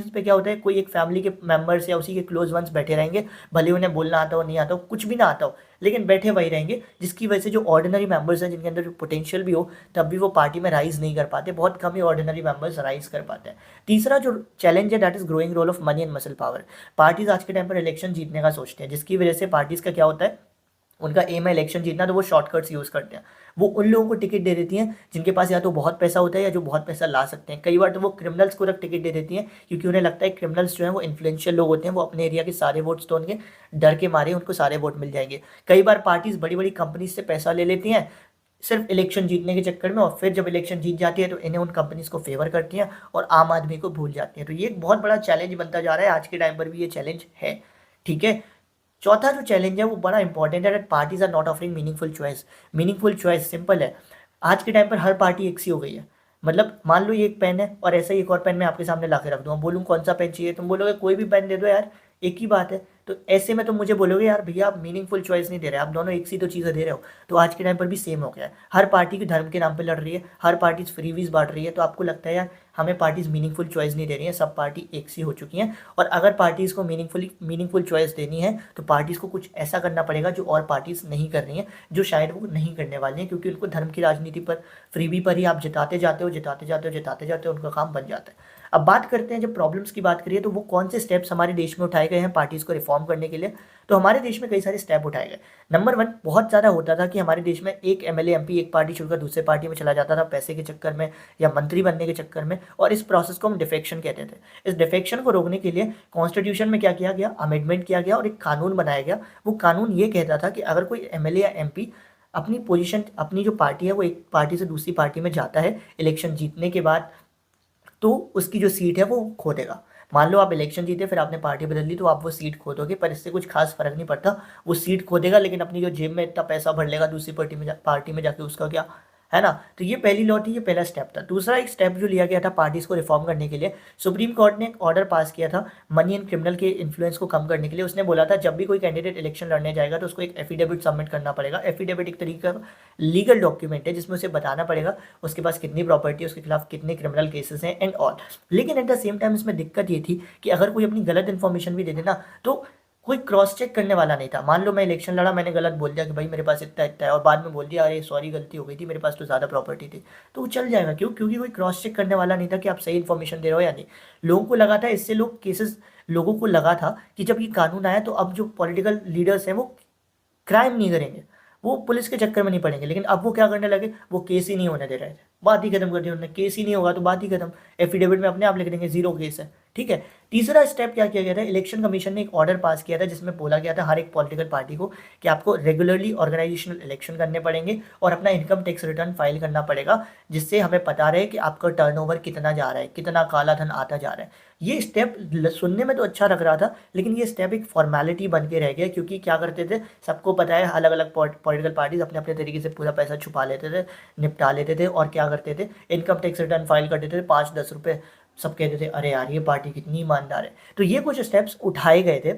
पे क्या होता है, कोई एक फैमिली के मेंबर्स या उसी के क्लोज वंस बैठे रहेंगे, भले उन्हें बोलना आता हो, नहीं आता हो, कुछ भी ना आता हो, लेकिन बैठे वही रहेंगे, जिसकी वजह से जो ऑर्डिनरी मेंबर्स हैं जिनके अंदर जो पोटेंशियल भी हो तब भी वो पार्टी में राइज नहीं कर पाते। बहुत कम ही ऑर्डिनरी मेंबर्स राइज कर पाते हैं। तीसरा जो चैलेंज है that is growing role of money and muscle power. Parties आज के टाइम पर इलेक्शन जीतने का सोचते हैं, जिसकी वजह से पार्टीज का क्या होता है, उनका एम है इलेक्शन जीतना, तो वो शॉर्टकट्स यूज़ करते हैं। वो उन लोगों को टिकट दे देती हैं जिनके पास या तो बहुत पैसा होता है या जो बहुत पैसा ला सकते हैं। कई बार तो वो क्रिमिनल्स को रख टिकट दे देती हैं क्योंकि उन्हें लगता है क्रिमिनल्स जो हैं वो इन्फ्लुएंशियल लोग होते हैं, वो अपने एरिया के सारे वोट्स तो उनके डर के मारे उनको सारे वोट मिल जाएंगे। कई बार पार्टीज बड़ी बड़ी कंपनीज से पैसा ले लेती हैं सिर्फ इलेक्शन जीतने के चक्कर में, और फिर जब इलेक्शन जीत जाती है तो इन्हें उन कंपनीज को फेवर करती हैं और आम आदमी को भूल जाती हैं। तो ये एक बहुत बड़ा चैलेंज बनता जा रहा है, आज के टाइम पर भी ये चैलेंज है। ठीक है, चौथा जो चैलेंज है वो बड़ा इंपॉर्टेंट है, parties are not offering meaningful choice. Meaningful choice simple है, आज के टाइम पर हर पार्टी एक सी हो गई है। मतलब मान लो ये एक पेन है और ऐसा ही एक और पेन मैं आपके सामने ला के रख दूँगा, बोलूँ कौन सा पेन चाहिए, तुम बोलोगे कोई भी पेन दे दो यार, एक ही बात है। तो ऐसे में तुम मुझे बोलोगे यार भैया आप मीनिंगफुल चॉइस नहीं दे रहे, आप दोनों एक सी तो चीज़ें दे रहे हो। तो आज के टाइम पर भी सेम हो गया है, हर पार्टी के धर्म के नाम पे लड़ रही है, हर पार्टी फ्रीवीज बांट रही है। तो आपको लगता है यार हमें पार्टीज मीनिंगफुल चॉइस नहीं दे रही हैं, सब पार्टी एक सी हो चुकी हैं। और अगर पार्टीज़ को मीनिंगफुल चॉइस देनी है तो पार्टीज़ को कुछ ऐसा करना पड़ेगा जो और पार्टीज़ नहीं कर रही हैं, जो शायद वो नहीं करने वाली हैं, क्योंकि उनको धर्म की राजनीति पर, फ्रीबी पर ही आप जिताते जाते हो, उनका काम बन जाता है। अब बात करते हैं, जब प्रॉब्लम्स की बात करिए तो वो कौन से स्टेप्स हमारे देश में उठाए गए हैं पार्टीज़ को रिफॉर्म करने के लिए। तो हमारे देश में कई सारे स्टेप उठाए गए। नंबर 1, बहुत ज़्यादा होता था कि हमारे देश में एक एमएलए एमपी एक पार्टी छोड़कर दूसरे पार्टी में चला जाता था पैसे के चक्कर में या मंत्री बनने के चक्कर में, और इस प्रोसेस को हम डिफेक्शन कहते थे। इस डिफेक्शन को रोकने के लिए कॉन्स्टिट्यूशन में क्या किया गया, अमेंडमेंट किया गया और एक कानून बनाया गया। वो कानून ये कहता था कि अगर कोई एमएलए या एमपी अपनी पोजीशन, अपनी जो पार्टी है वो एक पार्टी से दूसरी पार्टी में जाता है इलेक्शन जीतने के बाद, तो उसकी जो सीट है वो खो देगा। मान लो आप इलेक्शन जीते फिर आपने पार्टी बदल ली तो आप वो सीट खो दोगे, पर इससे कुछ खास फर्क नहीं पड़ता। वो सीट खो देगा लेकिन अपनी जो जेब में इतना पैसा भर लेगा दूसरी पार्टी में जाके, उसका क्या है ना। तो ये पहली लॉ थी, ये पहला स्टेप था। दूसरा एक स्टेप जो लिया गया था पार्टीज को रिफॉर्म करने के लिए, सुप्रीम कोर्ट ने एक ऑर्डर पास किया था मनी एंड क्रिमिनल के इन्फ्लुएंस को कम करने के लिए। उसने बोला था जब भी कोई कैंडिडेट इलेक्शन लड़ने जाएगा तो उसको एक एफिडेविट सबमिट करना पड़ेगा। एफिडेविट एक तरीके का लीगल डॉक्यूमेंट है जिसमें उसे बताना पड़ेगा उसके पास कितनी प्रॉपर्टी है, उसके खिलाफ कितने क्रिमिनल केसेस हैं एंड ऑल। लेकिन एट द सेम टाइम इसमें दिक्कत ये थी कि अगर कोई अपनी गलत इन्फॉर्मेशन भी दे देना तो कोई क्रॉस चेक करने वाला नहीं था। मान लो मैं इलेक्शन लड़ा, मैंने गलत बोल दिया कि भाई मेरे पास इतना इतना है, और बाद में बोल दिया अरे सॉरी गलती हो गई थी, मेरे पास तो ज़्यादा प्रॉपर्टी थी, तो वो चल जाएगा। क्योंकि कोई क्रॉस चेक करने वाला नहीं था कि आप सही इन्फॉर्मेशन दे रहे हो या नहीं। लोगों को लगा था इससे लोगों को लगा था कि जब ये कानून आया तो अब जो पॉलिटिकल लीडर्स हैं वो क्राइम नहीं करेंगे, वो पुलिस के चक्कर में नहीं पड़ेंगे। लेकिन अब वो क्या करने लगे, वो केस ही नहीं होने दे रहे थे, बात ही खत्म कर दी उन्होंने। केस ही नहीं होगा तो बात ही खत्म, एफिडेविट में अपने आप लिख देंगे 0 केस है। ठीक है। तीसरा स्टेप क्या किया गया था, इलेक्शन कमीशन ने एक ऑर्डर पास किया था जिसमें बोला गया था हर एक पॉलिटिकल पार्टी को कि आपको रेगुलरली ऑर्गेनाइजेशनल इलेक्शन करने पड़ेंगे और अपना इनकम टैक्स रिटर्न फाइल करना पड़ेगा, जिससे हमें पता रहे कि आपका टर्नओवर कितना जा रहा है, कितना काला धन आता जा रहा है। ये स्टेप सुनने में तो अच्छा लग रहा था, लेकिन ये स्टेप एक फॉर्मेलिटी बन के रह गया, क्योंकि क्या करते थे, सबको पता है अलग अलग पॉलिटिकल पार्टीज अपने अपने तरीके से पूरा पैसा छुपा लेते थे, निपटा लेते थे, और क्या करते थे, इनकम टैक्स रिटर्न फाइल करते थे 5-10 रुपये। सब कहते थे अरे यार ये पार्टी कितनी ईमानदार है। तो ये कुछ स्टेप्स उठाए गए थे।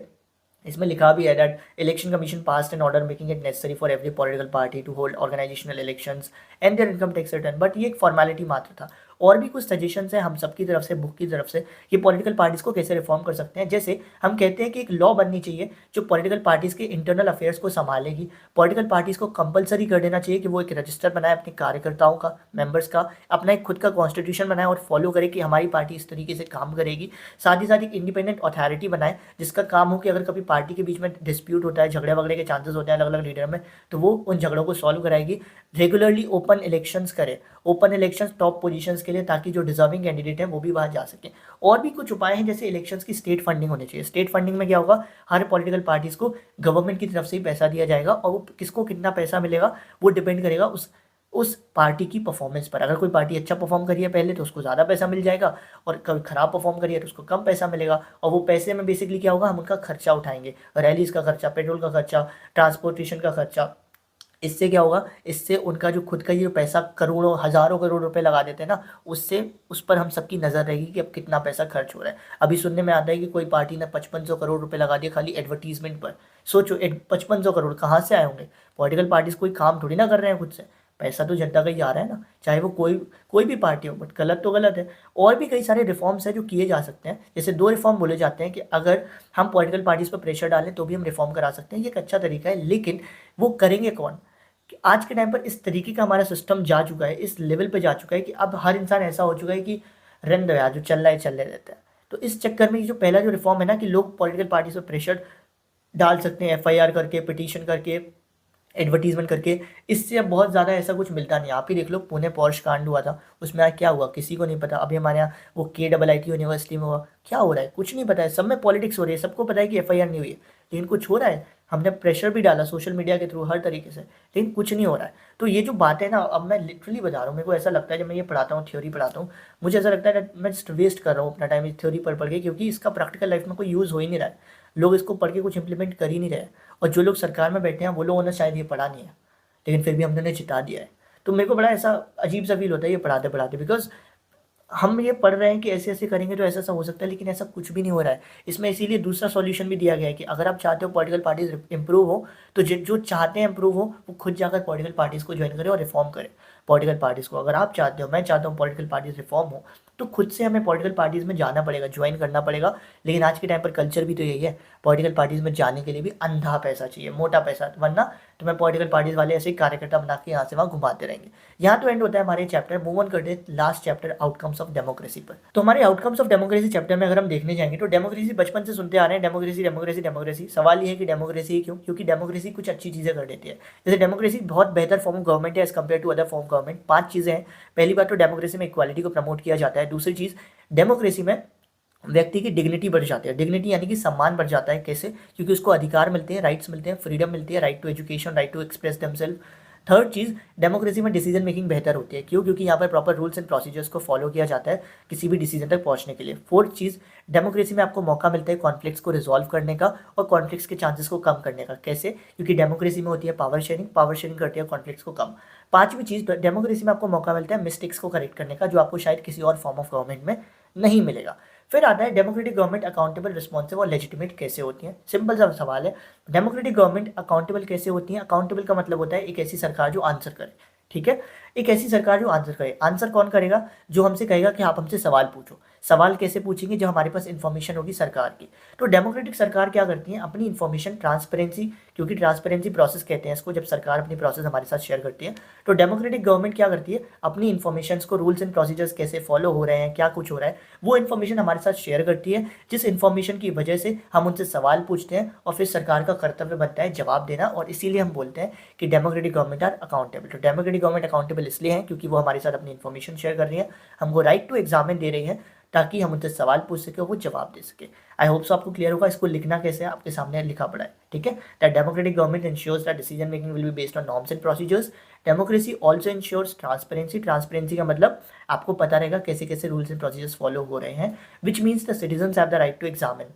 इसमें लिखा भी है that election commission passed an order making it necessary for every political party to hold organisational elections and their income tax return, but ये एक फॉर्मेलिटी मात्र था। और भी कुछ सजेशंस हैं हम सबकी तरफ से, बुक की तरफ से, कि पॉलिटिकल पार्टीज़ को कैसे रिफॉर्म कर सकते हैं। जैसे हम कहते हैं कि एक लॉ बननी चाहिए जो पॉलिटिकल पार्टीज़ के इंटरनल अफेयर्स को संभालेगी। पॉलिटिकल पार्टीज़ को कंपलसरी कर देना चाहिए कि वो एक रजिस्टर बनाए अपने कार्यकर्ताओं का, मेंबर्स का, अपना एक खुद का कॉन्स्टिट्यूशन बनाए और फॉलो करे कि हमारी पार्टी इस तरीके से काम करेगी। साथ ही साथ एक इंडिपेंडेंट अथॉरिटी बनाए जिसका काम हो कि अगर कभी पार्टी के बीच में डिस्प्यूट होता है, झगड़े वगड़े के चांसेस होते हैं अलग अलग लीडर में, तो वो उन झगड़ों को सॉल्व कराएगी। रेगुलरली ओपन इलेक्शंस करे, ओपन इलेक्शंस टॉप पोजीशंस के लिए, ताकि जो डिजर्विंग कैंडिडेट हैं वो भी वहाँ जा सकें। और भी कुछ उपाय हैं, जैसे इलेक्शंस की स्टेट फंडिंग होनी चाहिए। स्टेट फंडिंग में क्या होगा, हर पॉलिटिकल पार्टीज़ को गवर्नमेंट की तरफ से ही पैसा दिया जाएगा, और वो किसको कितना पैसा मिलेगा वो डिपेंड करेगा उस पार्टी की परफॉर्मेंस पर। अगर कोई पार्टी अच्छा परफॉर्म करी है पहले तो उसको ज़्यादा पैसा मिल जाएगा, और कभी ख़राब परफॉर्म करी है तो उसको कम पैसा मिलेगा। और वो पैसे में बेसिकली क्या होगा, हम उनका खर्चा उठाएंगे, रैलीज़ का खर्चा, पेट्रोल का खर्चा, ट्रांसपोर्टेशन का खर्चा। इससे क्या होगा, इससे उनका जो खुद का ये पैसा करोड़ों हज़ारों करोड़ रुपए लगा देते हैं ना, उससे उस पर हम सबकी नज़र रहेगी कि अब कितना पैसा खर्च हो रहा है। अभी सुनने में आता है कि कोई पार्टी ने 5500 करोड़ रुपए लगा दिए खाली एडवर्टीजमेंट पर। सोचो 5500 करोड़ कहाँ से आए होंगे। पॉलिटिकल पार्टीज कोई काम थोड़ी ना कर रहे हैं खुद से, पैसा तो जनता का ही आ रहा है ना, चाहे वो कोई भी पार्टी हो। बट गलत तो गलत है। और भी कई सारे रिफॉर्म्स हैं जो किए जा सकते हैं। जैसे 2 रिफॉर्म बोले जाते हैं कि अगर हम पॉलिटिकल पार्टीज पर प्रेशर डालें तो भी हम रिफॉर्म करा सकते हैं, ये एक अच्छा तरीका है। लेकिन वो करेंगे कौन, कि आज के टाइम पर इस तरीके का हमारा सिस्टम जा चुका है, इस लेवल पे जा चुका है कि अब हर इंसान ऐसा हो चुका है कि रन दो यार, जो चल रहा है चलने देता है। तो इस चक्कर में जो पहला जो रिफॉर्म है ना, कि लोग पॉलिटिकल पार्टी पर प्रेशर डाल सकते हैं, एफआईआर करके, पिटीशन करके, एडवर्टीजमेंट करके, इससे अब बहुत ज़्यादा ऐसा कुछ मिलता नहीं। आप ही देख लो, पुणे पॉर्श कांड हुआ था, उसमें आज क्या हुआ किसी को नहीं पता। अभी हमारे यहाँ वो KIIT यूनिवर्सिटी में हुआ, क्या हो रहा है कुछ नहीं पता है। सब में पॉलिटिक्स हो रही है, सबको पता है कि एफआईआर नहीं हुई है, लेकिन कुछ हो रहा है। हमने प्रेशर भी डाला सोशल मीडिया के थ्रू हर तरीके से, लेकिन कुछ नहीं हो रहा है। तो ये जो बात है ना, अब मैं लिटरली बता रहा हूँ, मेरे को ऐसा लगता है जब मैं ये पढ़ाता हूँ, थ्योरी पढ़ाता हूँ, मुझे ऐसा लगता है मैं जस्ट वेस्ट कर रहा हूँ अपना टाइम इस थ्योरी पढ़ के, क्योंकि इसका प्रैक्टिकल लाइफ में कोई यूज़ हो ही नहीं रहा है। लोग इसको पढ़ के कुछ इंप्लीमेंट कर ही नहीं रहे। और जो लोग सरकार में बैठे हैं वो लोगों ने शायद ये पढ़ा नहीं है, लेकिन फिर भी हमने उन्हें जिता दिया है। तो मेरे को बड़ा ऐसा अजीब सा फील होता है ये पढ़ाते पढ़ाते, बिकॉज हम ये पढ़ रहे हैं कि ऐसे ऐसे करेंगे तो ऐसा ऐसा हो सकता है, लेकिन ऐसा कुछ भी नहीं हो रहा है इसमें। इसीलिए दूसरा सॉल्यूशन भी दिया गया है कि अगर आप चाहते हो पॉलिटिकल पार्टीज इंप्रूव हो, तो जो चाहते हैं इंप्रूव हो वो खुद जाकर पॉलिटिकल पार्टीज़ को ज्वाइन करें और रिफॉर्म करें पॉलिटिकल पार्टीज़ को। अगर आप चाहते हो, मैं चाहता हूँ पॉलिटिकल पार्टीज रिफॉर्म हो, तो खुद से हमें पॉलिटिकल पार्टीज़ में जाना पड़ेगा, ज्वाइन करना पड़ेगा। लेकिन आज के टाइम पर कल्चर भी तो यही है, पॉलिटिकल पार्टीज़ में जाने के लिए भी अंधा पैसा चाहिए, मोटा पैसा, वरना तुम्हें पॉलिटिकल पार्टीज़ वाले ऐसे ही कार्यकर्ता बना के यहाँ से वहाँ घुमाते रहेंगे। यहाँ तो एंड होता है हमारे चैप्टर। मूव ऑन करते हैं last chapter, outcomes of democracy पर। तो हमारे आउटकम्स ऑफ डेमोक्रेसी चैप्टर में अगर हम देखने जाएंगे तो डेमोक्रेसी बचपन से सुनते आ रहे हैं, डेमोक्रेसी डेमोक्रेसी डेमोक्रेसी। सवाल ये है कि डेमोक्रेसी क्यों, क्योंकि डेमोक्रेसी कुछ अच्छी चीज़ें कर देती है। जैसे डेमोक्रेसी बहुत बेहतर फॉर्म ऑफ गवर्नमेंट है as compare to other form government. 5 चीज़ें हैं। पहली बात तो डेमोक्रेसी में इक्वालिटी को प्रमोट किया जाता है। दूसरी चीज़, डेमोक्रेसी में व्यक्ति की डिग्निटी बढ़ जाती है। डिग्निटी यानी कि सम्मान बढ़ जाता है। कैसे? क्योंकि उसको अधिकार मिलते हैं, राइट्स मिलते हैं, फ्रीडम मिलती है, right to education, right to express themselves. Third चीज़, डेमोक्रेसी में डिसीजन मेकिंग बेहतर होती है। क्यों? क्योंकि यहाँ पर प्रॉपर रूल्स एंड प्रोसीजर्स को फॉलो किया जाता है किसी भी डिसीजन तक पहुँचने के लिए। फोर्थ चीज़, डेमोक्रेसी में आपको मौका मिलता है कॉन्फ्लिक्ट्स को रिजॉल्व करने का और कॉन्फ्लिक्ट्स के चांसेस को कम करने का। कैसे? क्योंकि डेमोक्रेसी में होती है पावर शेयरिंग, पावर शेयरिंग करती है कॉन्फ्लिक्ट्स को कम। पांचवी चीज़, डेमोक्रेसी में आपको मौका मिलता है मिस्टेक्स को करेक्ट करने का, जो आपको शायद किसी और फॉर्म ऑफ गवर्नमेंट में नहीं मिलेगा। फिर आता है डेमोक्रेटिक गवर्नमेंट अकाउंटेबल, रिस्पॉन्सिव और लेजिटिमेट कैसे होती है। सिंपल सा सवाल है, डेमोक्रेटिक गवर्नमेंट अकाउंटेबल कैसे होती है। अकाउंटेबल का मतलब होता है एक ऐसी सरकार जो आंसर करे। ठीक है, एक ऐसी सरकार जो आंसर करे। आंसर कौन करेगा? जो हमसे कहेगा कि आप हमसे सवाल पूछो। सवाल कैसे पूछेंगे, जब हमारे पास इन्फॉर्मेशन होगी सरकार की। तो डेमोक्रेटिक सरकार क्या करती है, अपनी इन्फॉर्मेशन ट्रांसपेरेंसी, क्योंकि ट्रांसपेरेंसी प्रोसेस कहते हैं इसको, जब सरकार अपनी प्रोसेस हमारे साथ शेयर करती है, तो डेमोक्रेटिक गवर्नमेंट क्या करती है, अपनी इन्फॉर्मेशन को, रूल्स एंड प्रोसीजर्स कैसे फॉलो हो रहे हैं, क्या कुछ हो रहा है, वो इन्फॉर्मेशन हमारे साथ शेयर करती है, जिस इन्फॉर्मेशन की वजह से हम उनसे सवाल पूछते हैं और फिर सरकार का कर्तव्य बनता है जवाब देना। और इसीलिए हम बोलते हैं कि डेमोक्रेटिक गवर्नमेंट आर अकाउंटेबल। तो डेमोक्रेटिक गवर्नमेंट अकाउंटेबल इसलिए है क्योंकि वो हमारे साथ अपनी इन्फॉर्मेशन शेयर कर रही है, हमको राइट टू एग्जामिन दे रही है, ताकि हम उनसे सवाल पूछ सके, वो जवाब दे सके। आई होप सो आपको क्लियर होगा। इसको लिखना कैसे है, आपके सामने लिखा पड़ा है, ठीक है। That democratic government ensures that decision making will be based on norms and procedures. Democracy also ensures transparency. Transparency का मतलब आपको पता रहेगा कैसे कैसे रूल्स एंड प्रोसीजर्स फॉलो हो रहे हैं, which means the citizens have the right to examine.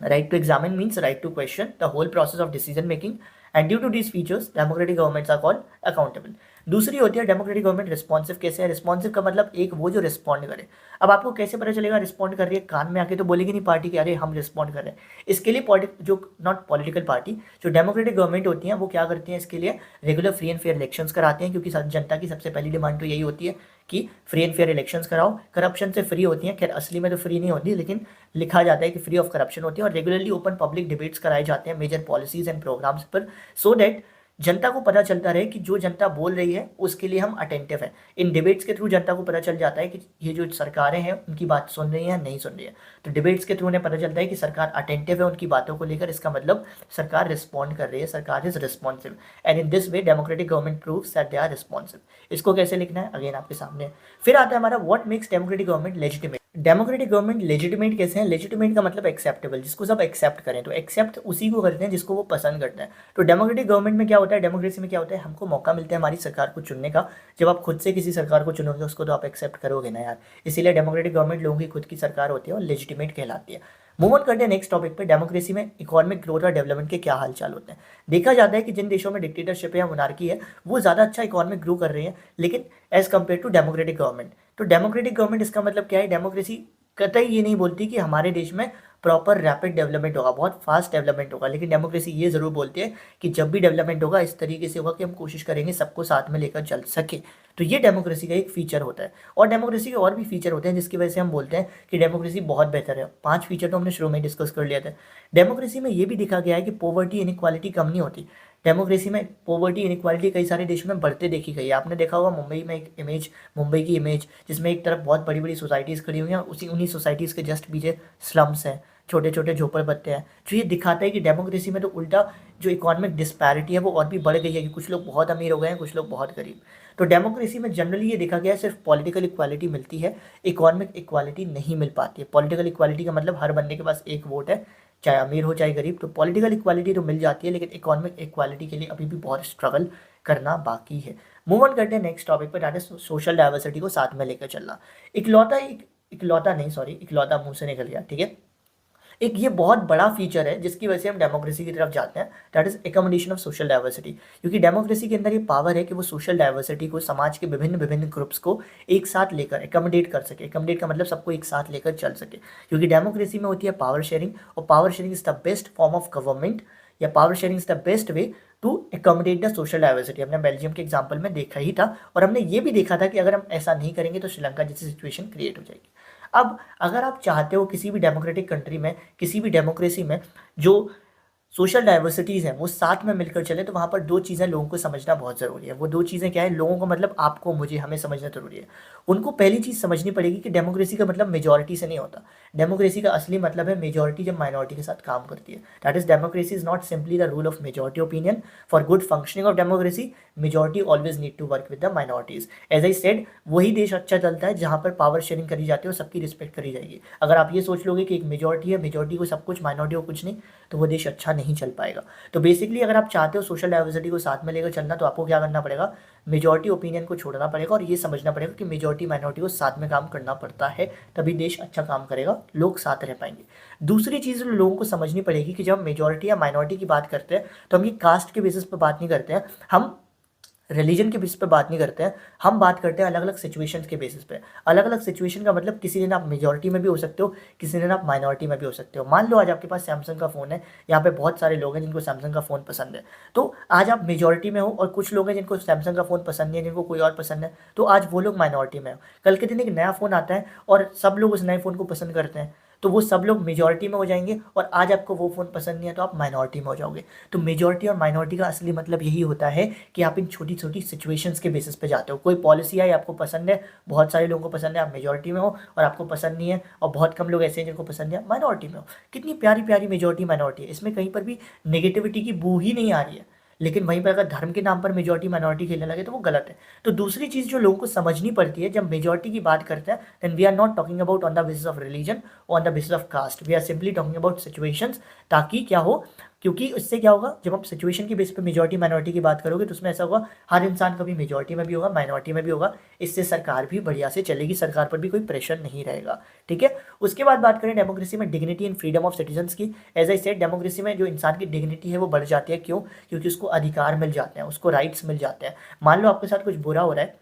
Right to examine means right to question the whole process of decision making, and due to these features democratic governments are called accountable. दूसरी होती है democratic government responsive. कैसे है responsive का मतलब, एक वो जो रिस्पॉन्ड करे। अब आपको कैसे पता चलेगा रिस्पॉन्ड कर रही है, कान में आके तो बोलेगी नहीं पार्टी कि अरे हम रिस्पॉन्ड कर रहे हैं। इसके लिए जो नॉट पॉलिटिकल पार्टी, जो डेमोक्रेटिक गवर्नमेंट होती हैं, वो क्या करती हैं, इसके लिए regular free and fair elections कराते हैं, क्योंकि जनता की सबसे पहली डिमांड तो यही होती है कि फ्री एंड फेयर इलेक्शंस कराओ, करप्शन से फ्री होती हैं। खैर असली में तो फ्री नहीं होती, लेकिन लिखा जाता है कि फ्री ऑफ करप्शन होती है। और रेगुलरली ओपन पब्लिक डिबेट्स कराए जाते हैं मेजर पॉलिसीज एंड प्रोग्राम्स पर, सो दैट जनता को पता चलता रहे कि जो जनता बोल रही है उसके लिए हम अटेंटिव हैं। इन डिबेट्स के थ्रू जनता को पता चल जाता है कि ये जो सरकारें हैं उनकी बात सुन रही हैं नहीं सुन रही है। तो डिबेट्स के थ्रू उन्हें पता चलता है कि सरकार अटेंटिव है उनकी बातों को लेकर, इसका मतलब सरकार रिस्पॉन्ड कर रही है, सरकार is responsive, and in this way democratic government proves that they are responsive. इसको कैसे लिखना है, अगेन आपके सामने। फिर आता है हमारा what makes democratic government legitimate. Democratic government legitimate कैसे हैं, लेजिटिमेट का मतलब एक्सेप्टेबल, जिसको सब एक्सेप्ट करें। तो एक्सेप्ट उसी को करते हैं जिसको वो पसंद करते हैं। तो डेमोक्रेटिक गवर्नमेंट में क्या होता है, डेमोक्रेसी में क्या होता है, हमको मौका मिलता है हमारी सरकार को चुनने का। जब आप खुद से किसी सरकार को चुनोगे उसको तो आप एक्सेप्ट करोगे ना यार, इसीलिए डेमोक्रेटिक गवर्नमेंट लोगों की खुद की सरकार होती है और लेजिटिमेट कहलाती है। मूव ऑन करते हैं नेक्स्ट टॉपिक पे। डेमोक्रेसी में इकोनॉमिक ग्रोथ और डेवलपमेंट के क्या हालचाल होते हैं। देखा जाता है कि जिन देशों में डिक्टेटरशिप है या मोनार्की है, वो ज़्यादा अच्छा इकोनॉमिक ग्रो कर रही है, लेकिन as compare to democratic government. तो डेमोक्रेटिक गवर्नमेंट इसका मतलब क्या है, डेमोक्रेसी कतई ये नहीं बोलती कि हमारे देश में प्रॉपर रैपिड डेवलपमेंट होगा, बहुत फास्ट डेवलपमेंट होगा, लेकिन डेमोक्रेसी ये ज़रूर बोलती है कि जब भी डेवलपमेंट होगा इस तरीके से होगा कि हम कोशिश करेंगे सबको साथ में लेकर चल सके। तो ये डेमोक्रेसी का एक फीचर होता है। और डेमोक्रेसी के और भी फीचर होते हैं जिसकी वजह से हम बोलते हैं कि डेमोक्रेसी बहुत बेहतर है। 5 फीचर तो हमने शुरू में डिस्कस कर लिया था। डेमोक्रेसी में ये भी देखा गया है कि पॉवर्टी इनइक्वालिटी कम नहीं होती। डेमोक्रेसी में पॉवर्टी इनइक्वालिटी कई सारे देशों में बढ़ते देखी गई है। आपने देखा होगा मुंबई में एक इमेज, मुंबई की इमेज, जिसमें एक तरफ बहुत बड़ी बड़ी सोसाइटीज़ खड़ी हुई हैं, उन्हीं सोसाइटीज़ के जस्ट पीछे स्लम्स हैं, छोटे छोटे झोपड़पट्टे हैं, जो ये दिखाता है कि डेमोक्रेसी में तो उल्टा जो इकोनॉमिक डिस्पैरिटी है वो और भी बढ़ गई है, कि कुछ लोग बहुत अमीर हो गए हैं, कुछ लोग बहुत गरीब। तो डेमोक्रेसी में जनरली ये देखा गया है सिर्फ पॉलिटिकल इक्वालिटी मिलती है, इकोनॉमिक इक्वालिटी नहीं मिल पाती है। पॉलिटिकल इक्वालिटी का मतलब हर बंदे के पास एक वोट है, चाहे अमीर हो चाहे गरीब। तो पॉलिटिकल इक्वालिटी तो मिल जाती है, लेकिन इकोनॉमिक इक्वालिटी के लिए अभी भी बहुत स्ट्रगल करना बाकी है। मूव ऑन करते हैं नेक्स्ट टॉपिक पर, दैट इज सोशल डाइवर्सिटी को साथ में लेकर चलना। इकलौता मुंह से निकल गया, ठीक है। एक ये बहुत बड़ा फीचर है जिसकी वजह से हम डेमोक्रेसी की तरफ जाते हैं, that is accommodation of social diversity. क्योंकि डेमोक्रेसी के अंदर ये पावर है कि वो सोशल डाइवर्सिटी को, समाज के विभिन्न विभिन्न ग्रुप्स को एक साथ लेकर एकोमोडेट कर सके। एकोमोडेट का मतलब सबको एक साथ लेकर चल सके, क्योंकि डेमोक्रेसी में होती है पावर शेयरिंग, और power sharing is the best form of government, या power sharing is the best way to accommodate the social diversity. हमने बेल्जियम के एग्जाम्पल में देखा ही था, और हमने ये भी देखा था कि अगर हम ऐसा नहीं करेंगे तो श्रीलंका जैसी सिचुएशन क्रिएट हो जाएगी। अब अगर आप चाहते हो किसी भी डेमोक्रेटिक कंट्री में, किसी भी डेमोक्रेसी में जो सोशल डाइवर्सिटीज़ हैं वो साथ में मिलकर चले, तो वहाँ पर 2 चीज़ें लोगों को समझना बहुत ज़रूरी है। वो 2 चीज़ें क्या है, लोगों को मतलब आपको, मुझे, हमें समझना ज़रूरी है। उनको पहली चीज़ समझनी पड़ेगी कि डेमोक्रेसी का मतलब मेजॉरिटी से नहीं होता। डेमोक्रेसी का असली मतलब है मेजॉरिटी जब माइनॉरिटी के साथ काम करती है। That is democracy is not simply the rule of majority opinion. For good functioning of democracy majority always need to work with the minorities. As I said, वही देश अच्छा चलता है जहाँ पर पावर शेयरिंग करी जाती है और सबकी रिस्पेक्ट करी जाएगी। अगर आप ये सोच लोगे कि एक मेजॉरिटी है, मेजॉरिटी को सब कुछ, माइनॉरिटी को कुछ नहीं, तो वो देश अच्छा नहीं चल पाएगा। तो बेसिकली अगर आप चाहते हो सोशल डाइवर्सिटी को साथ में लेकर चलना, तो आपको क्या करना पड़ेगा, मेजॉरिटी ओपिनियन को छोड़ना पड़ेगा, और ये समझना पड़ेगा कि मेजॉरिटी माइनॉरिटी को साथ में काम करना पड़ता है, तभी देश अच्छा काम करेगा, लोग साथ रह पाएंगे। दूसरी चीज़ लोगों को समझनी पड़ेगी कि जब हम मेजॉरिटी या माइनॉरिटी की बात करते हैं तो हम ये कास्ट के बेसिस पर बात नहीं करते हैं, हम रिलीजन के बेसिस पे बात नहीं करते हैं, हम बात करते हैं अलग अलग सिचुएशंस के बेसिस पे। अलग अलग सिचुएशन का मतलब किसी दिन आप मेजॉरिटी में भी हो सकते हो, किसी दिन आप माइनॉरिटी में भी हो सकते हो। मान लो आज आपके पास सैमसंग का फ़ोन है, यहाँ पे बहुत सारे लोग हैं जिनको सैमसंग का फ़ोन पसंद है, तो आज आप मेजॉरिटी में हो, और कुछ लोग हैं जिनको सैमसंग का फ़ोन पसंद नहीं है, जिनको कोई और पसंद है, तो आज वो लोग माइनॉरिटी में हो। कल के दिन एक नया फ़ोन आता है और सब लोग उस नए फ़ोन को पसंद करते हैं, तो वो सब लोग मेजॉरिटी में हो जाएंगे, और आज आपको वो फ़ोन पसंद नहीं है तो आप माइनॉरिटी में हो जाओगे। तो मेजॉरिटी और माइनॉरिटी का असली मतलब यही होता है कि आप इन छोटी छोटी सिचुएशंस के बेसिस पे जाते हो। कोई पॉलिसी आई, आपको पसंद है, बहुत सारे लोगों को पसंद है, आप मेजॉरिटी में हो, और आपको पसंद नहीं है और बहुत कम लोग ऐसे हैं जिनको पसंद है, माइनॉरिटी में हो। कितनी प्यारी प्यारी मेजॉरिटी माइनॉरिटी है, इसमें कहीं पर भी नेगेटिविटी की बू ही नहीं आ रही है। लेकिन वहीं पर अगर धर्म के नाम पर मेजॉरिटी माइनॉरिटी खेलने लगे तो वो गलत है। तो दूसरी चीज़ जो लोगों को समझनी पड़ती है, जब मेजॉरिटी की बात करते हैं, then we are not talking about on the basis of religion, on the basis of caste, we are simply talking about situations. ताकि क्या हो, क्योंकि इससे क्या होगा, जब आप सिचुएशन की बेस पे मेजॉरिटी माइनॉरिटी की बात करोगे तो उसमें ऐसा होगा, हर इंसान कभी मेजॉरिटी में भी होगा, माइनॉरिटी में भी होगा। इससे सरकार भी बढ़िया से चलेगी, सरकार पर भी कोई प्रेशर नहीं रहेगा। ठीक है। उसके बाद बात करें डेमोक्रेसी में dignity and freedom of citizens की। एज आई सेड, डेमोक्रेसी में जो इंसान की डिग्निटी है वो बढ़ जाती है। क्यों? क्योंकि उसको अधिकार मिल जाते हैं, उसको राइट्स मिल जाते हैं। मान लो आपके साथ कुछ बुरा हो रहा है,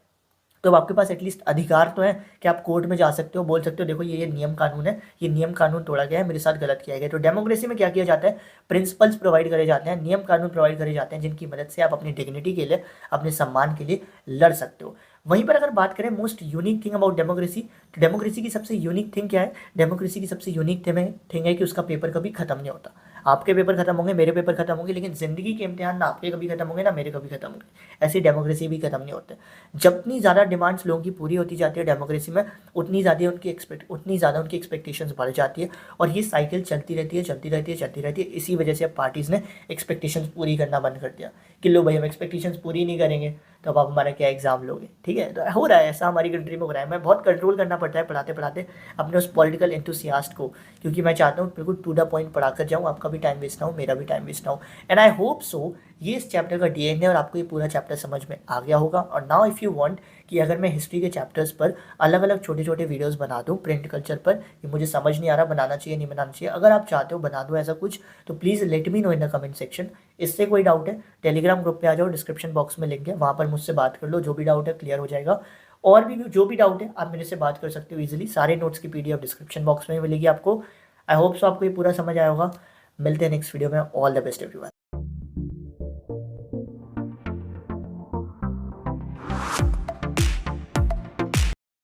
तो अब आपके पास एटलीस्ट अधिकार तो है कि आप कोर्ट में जा सकते हो, बोल सकते हो देखो ये नियम कानून है, ये नियम कानून तोड़ा गया है, मेरे साथ गलत किया गया है। तो डेमोक्रेसी में क्या किया जाता है, प्रिंसिपल्स प्रोवाइड करे जाते हैं, नियम कानून प्रोवाइड करे जाते हैं, जिनकी मदद से आप अपनी डिग्निटी के लिए, अपने सम्मान के लिए लड़ सकते हो। वहीं पर अगर बात करें most unique thing about democracy, तो डेमोक्रेसी की सबसे यूनिक थिंग क्या है? डेमोक्रेसी की सबसे यूनिक थिंग है कि उसका पेपर कभी खत्म नहीं होता। आपके पेपर खत्म होंगे, मेरे पेपर खत्म होंगे, लेकिन जिंदगी के इम्तिहान ना आपके कभी खत्म होंगे ना मेरे कभी खत्म होंगे। ऐसी डेमोक्रेसी भी खत्म नहीं होते। जितनी ज़्यादा डिमांड्स लोगों की पूरी होती जाती है डेमोक्रेसी में, उतनी ज़्यादा उनकी एक्सपेक्टेशंस बढ़ जाती है, और ये साइकिल चलती रहती है, चलती रहती है, चलती रहती है। इसी वजह से अब पार्टीज़ ने एक्सपेक्टेशंस पूरी करना बंद कर दिया कि लो भाई हम एक्सपेक्टेशंस पूरी नहीं करेंगे तो अब आप हमारा क्या एग्जाम लोगे। ठीक है, तो हो रहा है ऐसा, हमारी कंट्री में हो रहा है। मैं बहुत कंट्रोल करना पड़ता है पढ़ाते पढ़ाते अपने उस पॉलिटिकल एंथुसियास्ट को, क्योंकि मैं चाहता हूँ बिल्कुल टू द पॉइंट पढ़ा कर जाऊँ, आपका भी टाइम वेस्ट ना हो, मेरा भी टाइम वेस्ट ना हो। एंड आई होप सो ये इस चैप्टर का डीएन है और आपको ये पूरा चैप्टर समझ में आ गया होगा। और नाउ इफ़ यू वांट कि अगर मैं हिस्ट्री के चैप्टर्स पर अलग अलग छोटे छोटे वीडियोस बना दूं प्रिंट कल्चर पर, कि मुझे समझ नहीं आ रहा बनाना चाहिए नहीं बनाना चाहिए, अगर आप चाहते हो बना दो ऐसा कुछ, तो please let me know in the comment section. इससे कोई डाउट है, टेलीग्राम ग्रुप पे आ जाओ, डिस्क्रिप्शन बॉक्स में लिंक है, वहाँ पर मुझसे बात कर लो, जो भी डाउट है क्लियर हो जाएगा। और भी जो भी डाउट है आप मेरे से बात कर सकते हो ईजिली। सारे नोट्स की पीडीएफ डिस्क्रिप्शन बॉक्स में मिलेगी आपको। आई होप सो आपको ये पूरा समझ आया होगा। मिलते हैं नेक्स्ट वीडियो में। All the best everyone.